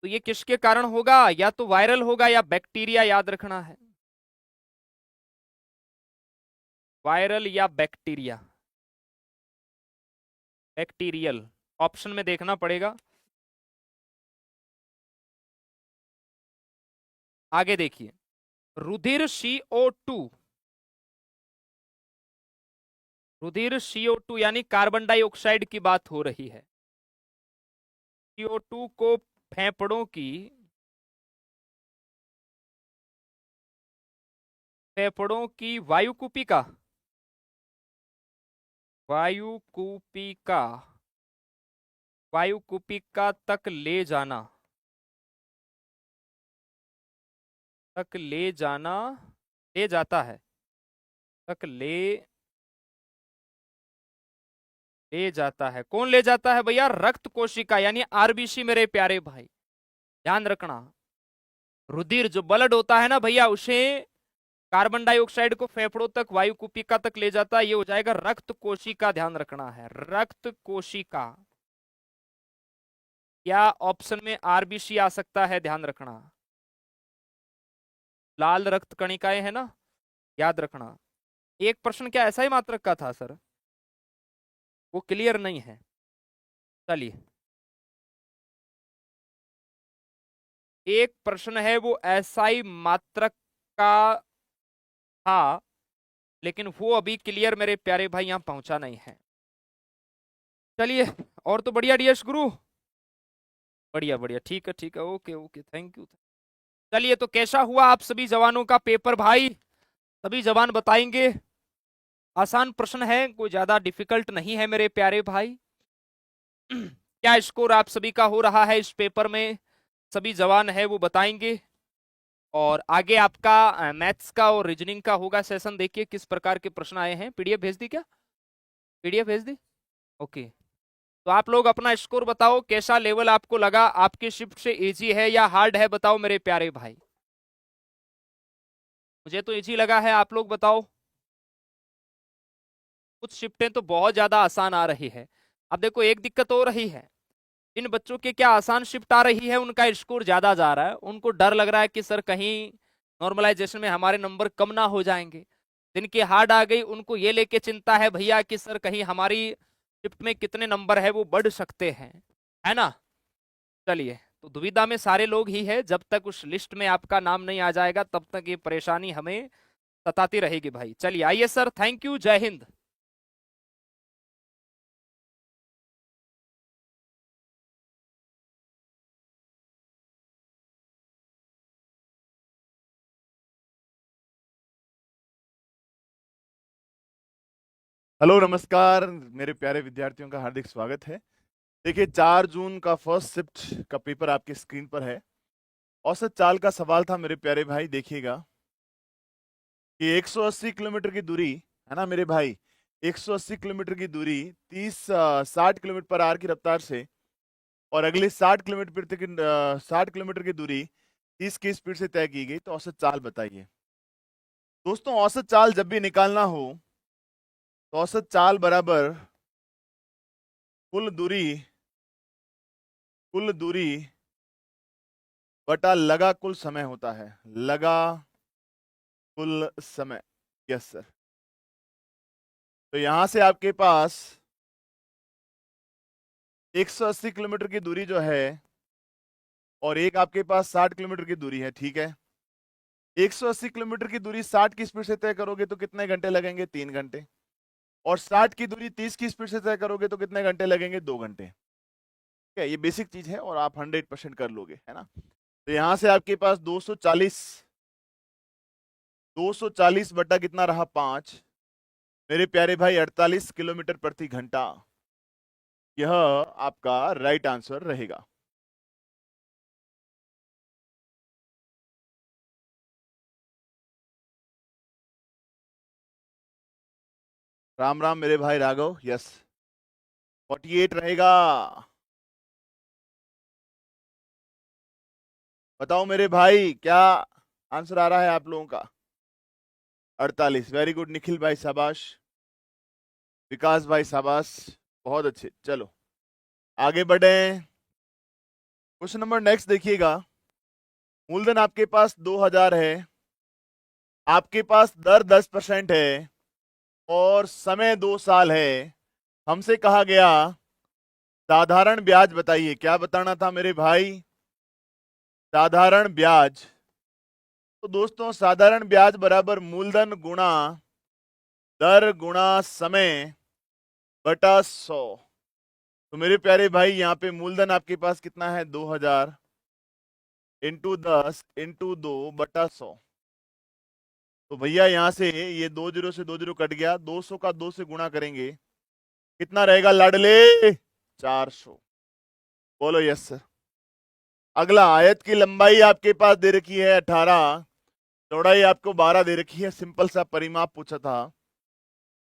S1: तो ये किसके कारण होगा? या तो वायरल होगा या बैक्टीरिया, याद रखना है। वायरल या बैक्टीरिया, बैक्टीरियल, ऑप्शन में देखना पड़ेगा। आगे देखिए, रुधिर CO2, रुधिर CO2 यानी कार्बन डाइऑक्साइड की बात हो रही है। CO2 को फेफड़ों की वायुकुपिका वायुकुपिका तक ले जाना, ले जाता है, तक ले जाता है। कौन ले जाता है भैया? रक्त कोशिका यानी आरबीसी, मेरे प्यारे भाई ध्यान रखना। रुधिर जो ब्लड होता है ना भैया, उसे कार्बन डाइऑक्साइड को फेफड़ों तक, वायुकुपिका तक ले जाता है, ये हो जाएगा रक्त कोशिका, ध्यान रखना है, रक्त कोशिका। या ऑप्शन में आरबीसी आ सकता है, ध्यान रखना। लाल रक्त कणिकाएं है ना, याद रखना। एक प्रश्न क्या ऐसा ही मात्रक का था सर? वो क्लियर नहीं है। चलिए, एक प्रश्न है वो एसआई मात्रक का था, लेकिन वो अभी क्लियर मेरे प्यारे भाई यहां पहुंचा नहीं है। चलिए, और तो बढ़िया डीएस गुरु, बढ़िया बढ़िया, ठीक है ठीक है, ओके ओके, थैंक यू। चलिए, तो कैसा हुआ आप सभी जवानों का पेपर भाई? सभी जवान बताएंगे। आसान प्रश्न है, कोई ज्यादा डिफिकल्ट नहीं है मेरे प्यारे भाई। क्या स्कोर आप सभी का हो रहा है इस पेपर में? सभी जवान है वो बताएंगे। और आगे आपका मैथ्स का और रीजनिंग का होगा सेशन। देखिए किस प्रकार के प्रश्न आए हैं। पीडीएफ भेज दी क्या? पीडीएफ भेज दी, ओके। तो आप लोग अपना स्कोर बताओ, कैसा लेवल आपको लगा? आपकी शिफ्ट से इजी है या हार्ड है, बताओ मेरे प्यारे भाई। मुझे तो इजी लगा है, आप लोग बताओ। कुछ शिफ्टें तो बहुत ज्यादा आसान आ रही है। अब देखो, एक दिक्कत हो रही है, इन बच्चों के क्या आसान शिफ्ट आ रही है, उनका स्कोर ज्यादा जा रहा है। उनको डर लग रहा है कि सर कहीं नॉर्मलाइजेशन में हमारे नंबर कम ना हो जाएंगे। जिनकी हार्ड आ गई, उनको ये लेके चिंता है भैया कि सर कहीं हमारी शिफ्ट में कितने नंबर है वो बढ़ सकते हैं, है ना। चलिए, तो दुविधा में सारे लोग ही है। जब तक उस लिस्ट में आपका नाम नहीं आ जाएगा, तब तक ये परेशानी हमें सताती रहेगी भाई। चलिए आइए सर, थैंक यू, जय हिंद।
S2: हेलो, नमस्कार मेरे प्यारे विद्यार्थियों का हार्दिक स्वागत है। देखिए, 4 जून का फर्स्ट शिफ्ट का पेपर आपके स्क्रीन पर है। औसत चाल का सवाल था मेरे प्यारे भाई। देखिएगा कि 180 किलोमीटर की दूरी है ना मेरे भाई, 180 किलोमीटर की दूरी 60 किलोमीटर पर आवर की रफ्तार से, और अगली 60 किलोमीटर की दूरी 30 की स्पीड से तय की गई। तो औसत चाल बताइए। दोस्तों, औसत चाल जब भी निकालना हो तो औसत चाल बराबर कुल दूरी बटा लगा कुल समय होता है। लगा कुल समय, यस सर। तो यहां से आपके पास 180 किलोमीटर की दूरी जो है, और एक आपके पास 60 किलोमीटर की दूरी है, ठीक है। 180 किलोमीटर की दूरी 60 की स्पीड से तय करोगे तो कितने घंटे लगेंगे? 3 घंटे। और 60 की दूरी 30 की स्पीड से तय करोगे तो कितने घंटे लगेंगे? 2 घंटे। ठीक है, ये बेसिक चीज है और आप 100% कर लोगे, है ना। तो यहां से आपके पास 240 बटा कितना रहा? 5, मेरे प्यारे भाई 48 किलोमीटर प्रति घंटा। यह आपका राइट आंसर रहेगा। राम राम मेरे भाई राघव। यस 48 रहेगा। बताओ मेरे भाई क्या आंसर आ रहा है आप लोगों का? 48। वेरी गुड निखिल भाई शाबाश, विकास भाई शाबाश, बहुत अच्छे। चलो आगे बढ़े। क्वेश्चन नंबर नेक्स्ट देखिएगा। मूलधन आपके पास 2000 है, आपके पास दर 10% है और समय 2 साल है। हमसे कहा गया साधारण ब्याज बताइए। क्या बताना था मेरे भाई? साधारण ब्याज। तो दोस्तों साधारण ब्याज बराबर मूलधन गुणा दर गुणा समय बटा 100। तो मेरे प्यारे भाई यहाँ पे मूलधन आपके पास कितना है? 2000 इंटू 10 इंटू 2 बटा 100। तो भैया यहाँ से ये 20 से 20 कट गया, 200 का 2 से गुणा करेंगे, कितना रहेगा लाडले? 400। बोलो यस सर। अगला, आयत की लंबाई आपके पास दे रखी है 18, चौड़ाई आपको 12 दे रखी है। सिंपल सा परिमाप पूछा था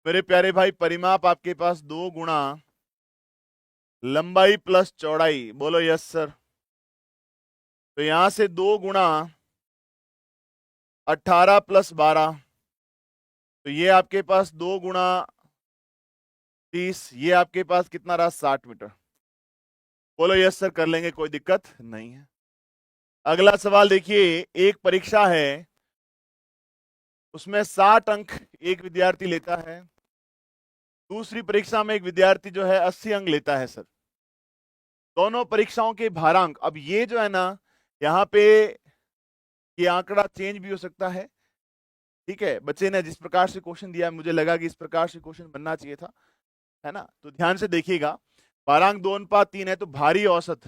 S2: मेरे प्यारे भाई। परिमाप आपके पास 2 गुणा लंबाई प्लस चौड़ाई। बोलो यस सर। तो यहां से 2 गुणा 18 प्लस 12, तो ये आपके पास 2 गुणा 30, ये आपके पास कितना रहा? 60 मीटर। बोलो यस सर, कर लेंगे, कोई दिक्कत नहीं है। अगला सवाल देखिए। एक परीक्षा है, उसमें 60 अंक एक विद्यार्थी लेता है, दूसरी परीक्षा में एक विद्यार्थी जो है 80 अंक लेता है सर। दोनों परीक्षाओं के भारांक, अब ये जो है ना, यहाँ पे ये आंकड़ा चेंज भी हो सकता है। ठीक है, बच्चे ने जिस प्रकार से क्वेश्चन दिया मुझे लगा कि इस प्रकार से क्वेश्चन बनना चाहिए था, है ना? तो ध्यान से देखिएगा। भारांक 2:3 है, तो भारी औसत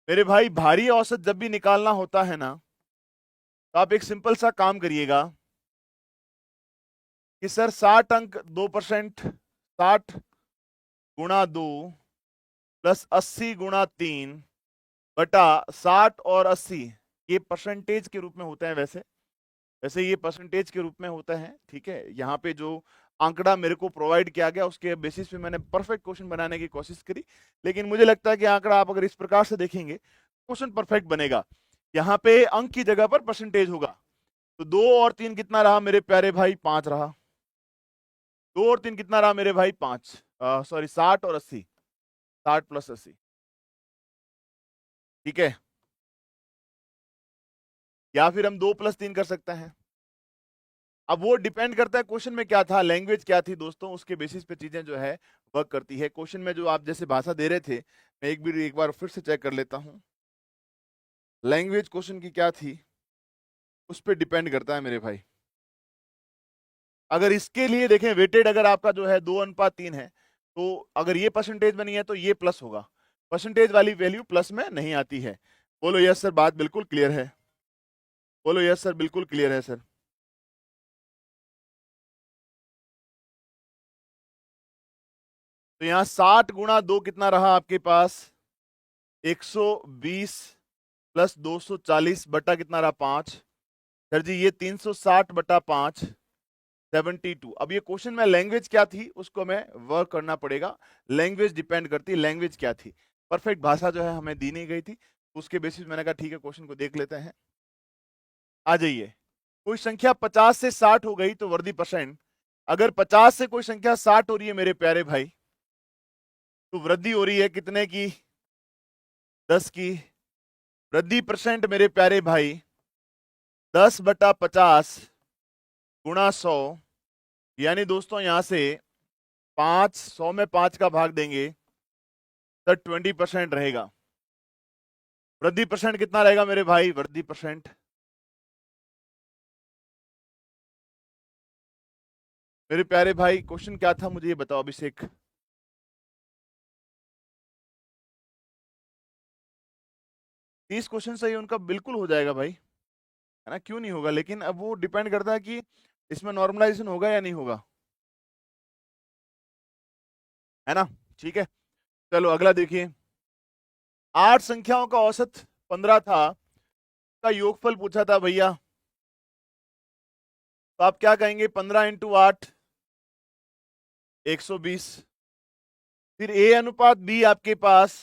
S2: मेरे भाई, भारी औसत जब भी निकालना होता है ना, तो आप एक सिंपल सा काम करिएगा कि सर 60 अंक 2%, 60 गुणा 2 प्लस 80 गुणा 3 बटा 60 और 80, ये परसेंटेज के रूप में होते हैं। वैसे वैसे ये परसेंटेज के रूप में होता है। ठीक है, यहाँ पे जो आंकड़ा मेरे को प्रोवाइड किया गया उसके बेसिस पे मैंने परफेक्ट क्वेश्चन बनाने की कोशिश करी, लेकिन मुझे लगता है कि आंकड़ा आप अगर इस प्रकार से देखेंगे क्वेश्चन परफेक्ट बनेगा। यहाँ पे अंक की जगह पर परसेंटेज होगा। तो 2 और 3 कितना रहा मेरे प्यारे भाई? 5 रहा। 2 और 3 कितना रहा मेरे भाई? 5। सॉरी 60 और 80, 60 प्लस 80। ठीक है, या फिर हम 2 प्लस 3 कर सकते हैं। अब वो डिपेंड करता है क्वेश्चन में क्या था, लैंग्वेज क्या थी दोस्तों, उसके बेसिस पे चीजें जो है वर्क करती है। क्वेश्चन में जो आप जैसे भाषा दे रहे थे, मैं एक बार फिर से चेक कर लेता हूं। लैंग्वेज क्वेश्चन की क्या थी, उस पर डिपेंड करता है मेरे भाई। अगर इसके लिए देखें वेटेड, अगर आपका जो है 2:3 है, तो अगर ये परसेंटेज बनी है तो ये प्लस होगा। परसेंटेज वाली वैल्यू प्लस में नहीं आती है। बोलो यस सर, बात बिल्कुल क्लियर है। बोलो यस सर, बिल्कुल क्लियर है सर। तो यहाँ 60 गुणा 2 कितना रहा आपके पास? 120 प्लस 240 बटा कितना रहा? 5। सर जी ये 360 बटा 5 72। अब ये क्वेश्चन में लैंग्वेज क्या थी उसको मैं वर्क करना पड़ेगा। लैंग्वेज डिपेंड करती है, लैंग्वेज क्या थी। परफेक्ट भाषा जो है हमें दी नहीं गई थी, उसके बेसिस मैंने कहा ठीक है क्वेश्चन को देख लेते हैं। आ जाइए। कोई संख्या 50 से 60 हो गई तो वर्दी परसेंट, अगर 50 से कोई संख्या 60 हो रही है मेरे प्यारे भाई, तो वृद्धि हो रही है कितने की? 10 की। वृद्धि परसेंट मेरे प्यारे भाई 10 बटा 50 गुणा 100, यानी दोस्तों यहां से 5, 100 में 5 का भाग देंगे तो 20% रहेगा। वृद्धि परसेंट कितना रहेगा मेरे भाई? वृद्धि परसेंट मेरे प्यारे भाई, क्वेश्चन क्या था मुझे ये बताओ अभिषेक। 30 क्वेश्चन सही उनका बिल्कुल हो जाएगा भाई, है ना? क्यों नहीं होगा? लेकिन अब वो डिपेंड करता है कि इसमें नॉर्मलाइजेशन होगा या नहीं होगा, है ना? ठीक है, चलो अगला देखिए। 8 संख्याओं का औसत 15 था, का योगफल पूछा था भैया, तो आप क्या कहेंगे? 15 इंटू 8 120। फिर A अनुपात B आपके पास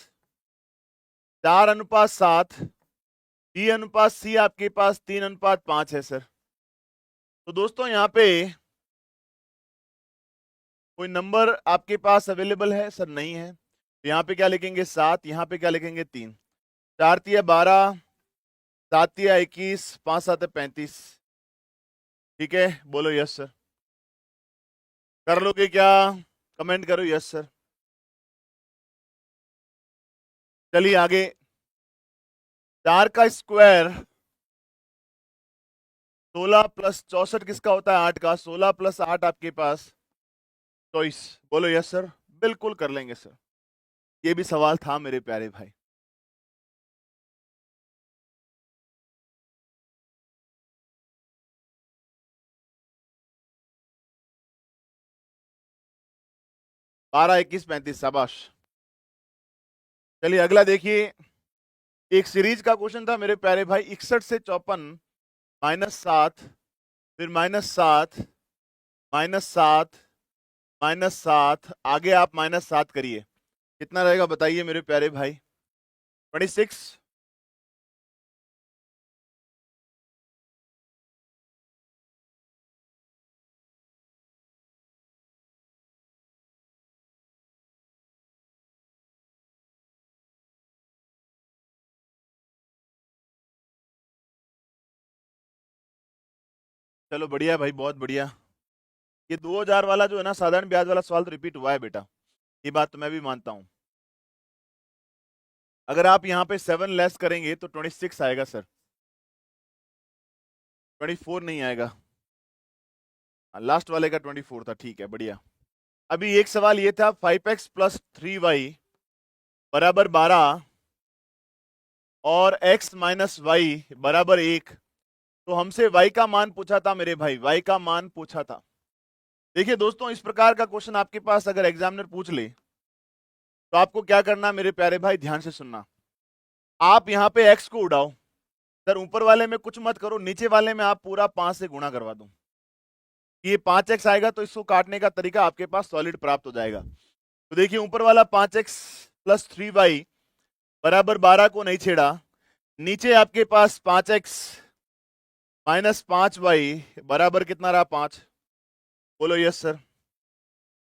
S2: 4:7, B अनुपात C आपके पास 3:5 है सर। तो दोस्तों यहाँ पे कोई नंबर आपके पास अवेलेबल है सर? नहीं है। तो यहाँ पे क्या लिखेंगे 7, यहाँ पे क्या लिखेंगे 3। 4 तिया 12, 7 तिया 21, 5 7 35। ठीक है, बोलो यस सर। कर लोगे क्या? कमेंट करो यस सर। चलिए आगे। 4 का स्क्वायर 16 प्लस 64 किसका होता है? 8 का। 16 प्लस 8 आपके पास 24। बोलो यस सर। बिल्कुल कर लेंगे सर। ये भी सवाल था मेरे प्यारे भाई। बारह 21 35, शाबाश। चलिए अगला देखिए। एक सीरीज का क्वेश्चन था मेरे प्यारे भाई। 61 से 54 -7, फिर -7, -7, -7, आगे आप -7 करिए। कितना रहेगा बताइए मेरे प्यारे भाई? 26। चलो बढ़िया भाई, बहुत बढ़िया। ये 2000 वाला जो है ना साधारण ब्याज वाला सवाल तो रिपीट हुआ है बेटा, ये बात तो मैं भी मानता हूं। अगर आप यहाँ पे 7 लेस करेंगे तो 26 आएगा सर, 24 नहीं आएगा। लास्ट वाले का 24 था, ठीक है बढ़िया। अभी एक सवाल ये था 5x प्लस 3y बराबर 12 और x माइनस वाई बराबर 1। तो हमसे y का मान पूछा था मेरे भाई, y का मान पूछा था। देखिए दोस्तों, इस प्रकार का क्वेश्चन आपके पास अगर एग्जामिनर पूछ ले तो आपको क्या करना मेरे प्यारे भाई, ध्यान से सुनना। आप यहाँ पे x को उड़ाओ सर, ऊपर वाले में कुछ मत करो, नीचे वाले में आप पूरा 5 से गुणा करवा दो। ये 5x आएगा तो इसको काटने का तरीका आपके पास सॉलिड प्राप्त हो जाएगा। तो देखिए ऊपर वाला 5x प्लस 3y बराबर 12 को नहीं छेड़ा, नीचे आपके पास 5x माइनस 5y बराबर कितना रहा? 5। बोलो यस सर।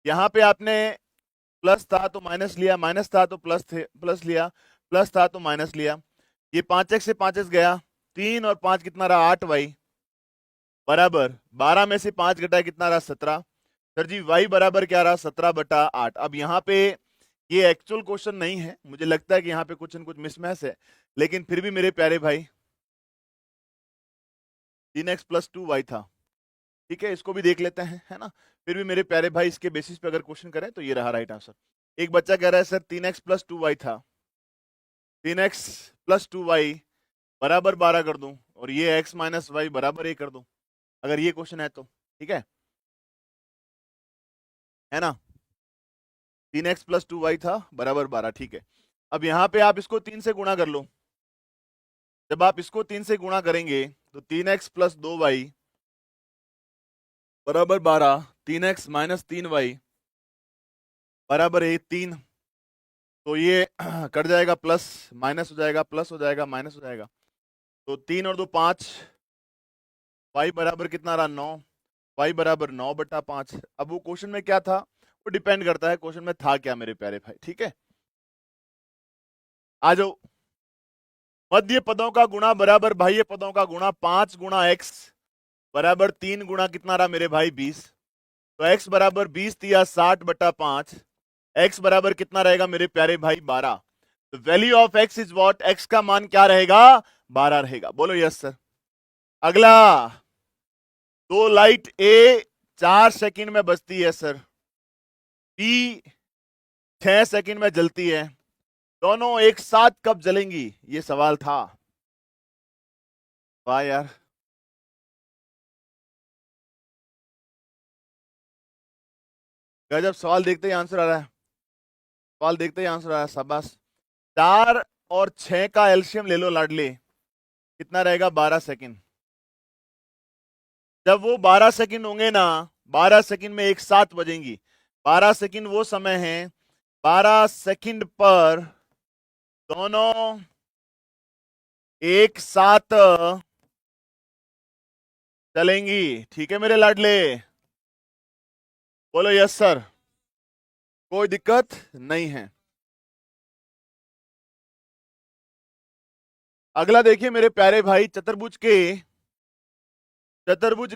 S2: यहाँ पे आपने प्लस था तो माइनस लिया, माइनस था तो प्लस लिया, प्लस था तो माइनस लिया। ये 5x से 5x गया, 3 और 5 कितना रहा? 8y बराबर 12 में से 5 घटाए कितना रहा? 17। सर जी y बराबर क्या रहा? 17/8। अब यहाँ पे ये एक्चुअल क्वेश्चन नहीं है, मुझे लगता है कि यहाँ पे कुछ न कुछ मिसमैच है, लेकिन फिर भी मेरे प्यारे भाई 3x प्लस 2y था। ठीक है, इसको भी देख लेते हैं, है ना। फिर भी मेरे प्यारे भाई इसके बेसिस पे अगर क्वेश्चन करें तो ये रहा राइट आंसर। एक बच्चा कह रहा है सर 3x प्लस 2y था, 3x प्लस 2y बराबर 12 कर दूं और ये x माइनस वाई बराबर 1 कर दूं, अगर ये क्वेश्चन है तो। ठीक है ना। 3x प्लस 2y था बराबर 12, ठीक है। अब यहाँ पे आप इसको 3 से गुणा कर लो। जब आप इसको 3 से गुणा करेंगे तो 3x प्लस 2y बराबर 12, 3x माइनस 3y बराबर 3। तो ये कट जाएगा, प्लस माइनस हो जाएगा, प्लस हो जाएगा, माइनस हो जाएगा। तो 3 और 2 5, y बराबर कितना रहा? 9। y बराबर 9/5। अब वो क्वेश्चन में क्या था वो डिपेंड करता है क्वेश्चन में था क्या मेरे प्यारे भाई। ठीक है, आ जाओ। मध्य पदों का गुणा बराबर बाह्य पदों का गुणा, 5 गुणा x बराबर 3 गुणा कितना रहा मेरे भाई? 20। तो x बराबर 20 दिया 60/5, x बराबर कितना रहेगा मेरे प्यारे भाई? 12। तो value of x is what? x का मान क्या रहेगा? 12 रहेगा। बोलो यस सर। अगला, दो लाइट A 4 सेकंड में बजती है सर, B 6 सेकंड में जलती है, दोनों एक साथ कब जलेंगी? ये सवाल था। वाह यार, गजब। सवाल देखते ही आंसर आ रहा है, सवाल देखते ही आंसर आ रहा है, शाबाश। 4 और 6 का एलसीएम ले लो लाडले, कितना रहेगा? 12 सेकंड। जब वो 12 सेकंड होंगे ना, 12 सेकंड में एक साथ बजेंगी, 12 सेकंड वो समय है 12 सेकंड पर दोनों एक साथ चलेंगी। ठीक है मेरे लाडले, बोलो यस सर, कोई दिक्कत नहीं है। अगला देखिए मेरे प्यारे भाई, चतुर्भुज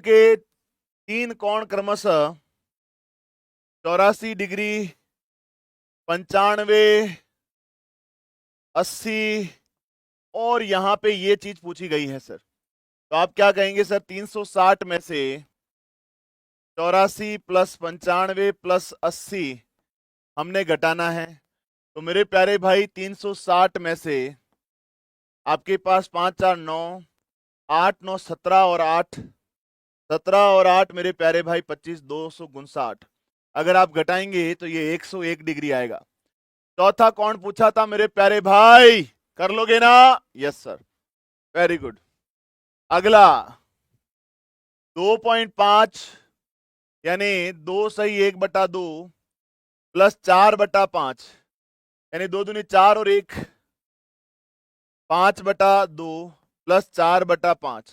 S2: के तीन कोण क्रमशः 84 डिग्री, 95, 80 और यहां पे ये चीज पूछी गई है सर। तो आप क्या कहेंगे सर, 360 में से 84 प्लस 95 प्लस 80 हमने घटाना है। तो मेरे प्यारे भाई 360 में से आपके पास 5 4 9, 8 9 17 और 8 17 और 8 मेरे प्यारे भाई 25, 259। अगर आप घटाएंगे तो ये 101 डिग्री आएगा। चौथा कौन पूछा था मेरे प्यारे भाई, कर लोगे ना? Yes sir, very good. अगला 2.5 यानी 2 सही 1/2 प्लस 4/5 यानी 2 दूनी 4 और 1 5/2 प्लस 4/5।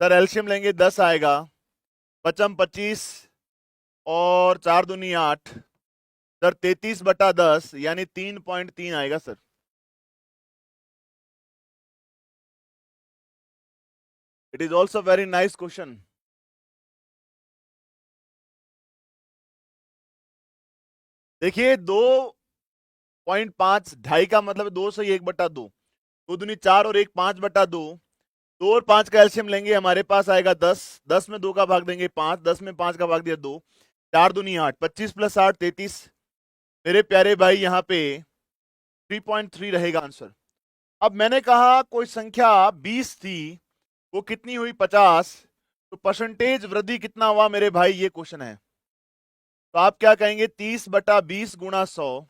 S2: सर एलसीएम लेंगे 10 आएगा, पचम 25 और 4 दूनी 8, सर 33/10 यानी 3.3 आएगा sir. It is also very nice question. देखिए 2.5 ढाई का मतलब 2 से 1/2, 2 दूनी 4 और 1 5/2, 2 और 5 का एलसीएम लेंगे हमारे पास आएगा 10, 10 में 2 का भाग देंगे 5, 10 में 5 का भाग दिया 2, 4 दूनी 8, 25 प्लस 8 33। मेरे प्यारे भाई यहाँ पे 3.3 रहेगा आंसर। अब मैंने कहा कोई संख्या 20 थी, वो कितनी हुई 50, तो परसेंटेज वृद्धि कितना हुआ मेरे भाई, ये क्वेश्चन है। तो आप क्या कहेंगे, 30/20 गुणा 100,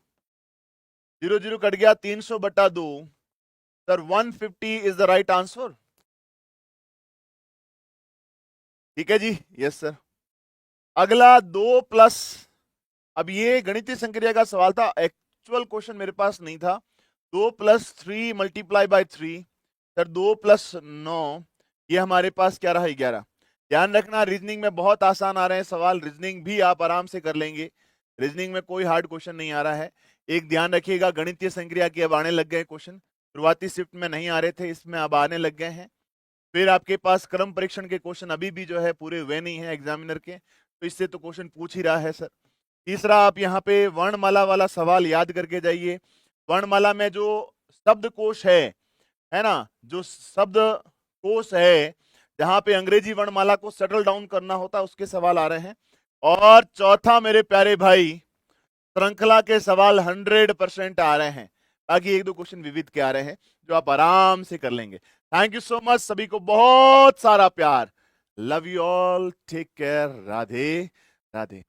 S2: 0 0 कट गया, 300/2, sir 150 is the right answer. ठीक है जी, यस सर। अगला 2 प्लस, अब ये गणितीय संक्रिया का सवाल था, एक्चुअल क्वेश्चन मेरे पास नहीं था। 2 + 3 × 3, सर 2 + 9, ये हमारे पास क्या रहा, 11। ध्यान रखना रीजनिंग में बहुत आसान आ रहे हैं सवाल, रीजनिंग भी आप आराम से कर लेंगे, रीजनिंग में कोई हार्ड क्वेश्चन नहीं आ रहा है। एक ध्यान रखिएगा, गणितीय संक्रिया के अब आने लग गए क्वेश्चन, शुरुआती शिफ्ट में नहीं आ रहे थे, इसमें अब आने लग गए हैं। फिर आपके पास क्रम परीक्षण के क्वेश्चन अभी भी जो है पूरे हुए नहीं है एग्जामिनर के, तो इससे तो क्वेश्चन पूछ ही रहा है सर। तीसरा, आप यहाँ पे वर्णमाला वाला सवाल याद करके जाइए। वर्णमाला में जो शब्द कोश है ना, जो शब्द कोश है जहां पे अंग्रेजी वर्णमाला को सेटल डाउन करना होता है, उसके सवाल आ रहे हैं। और चौथा मेरे प्यारे भाई, श्रृंखला के सवाल 100% आ रहे हैं, बाकी 1 2 क्वेश्चन विविध के आ रहे हैं जो आप आराम से कर लेंगे। थैंक यू सो मच, सभी को बहुत सारा प्यार, love you all, take care, Radhe Radhe.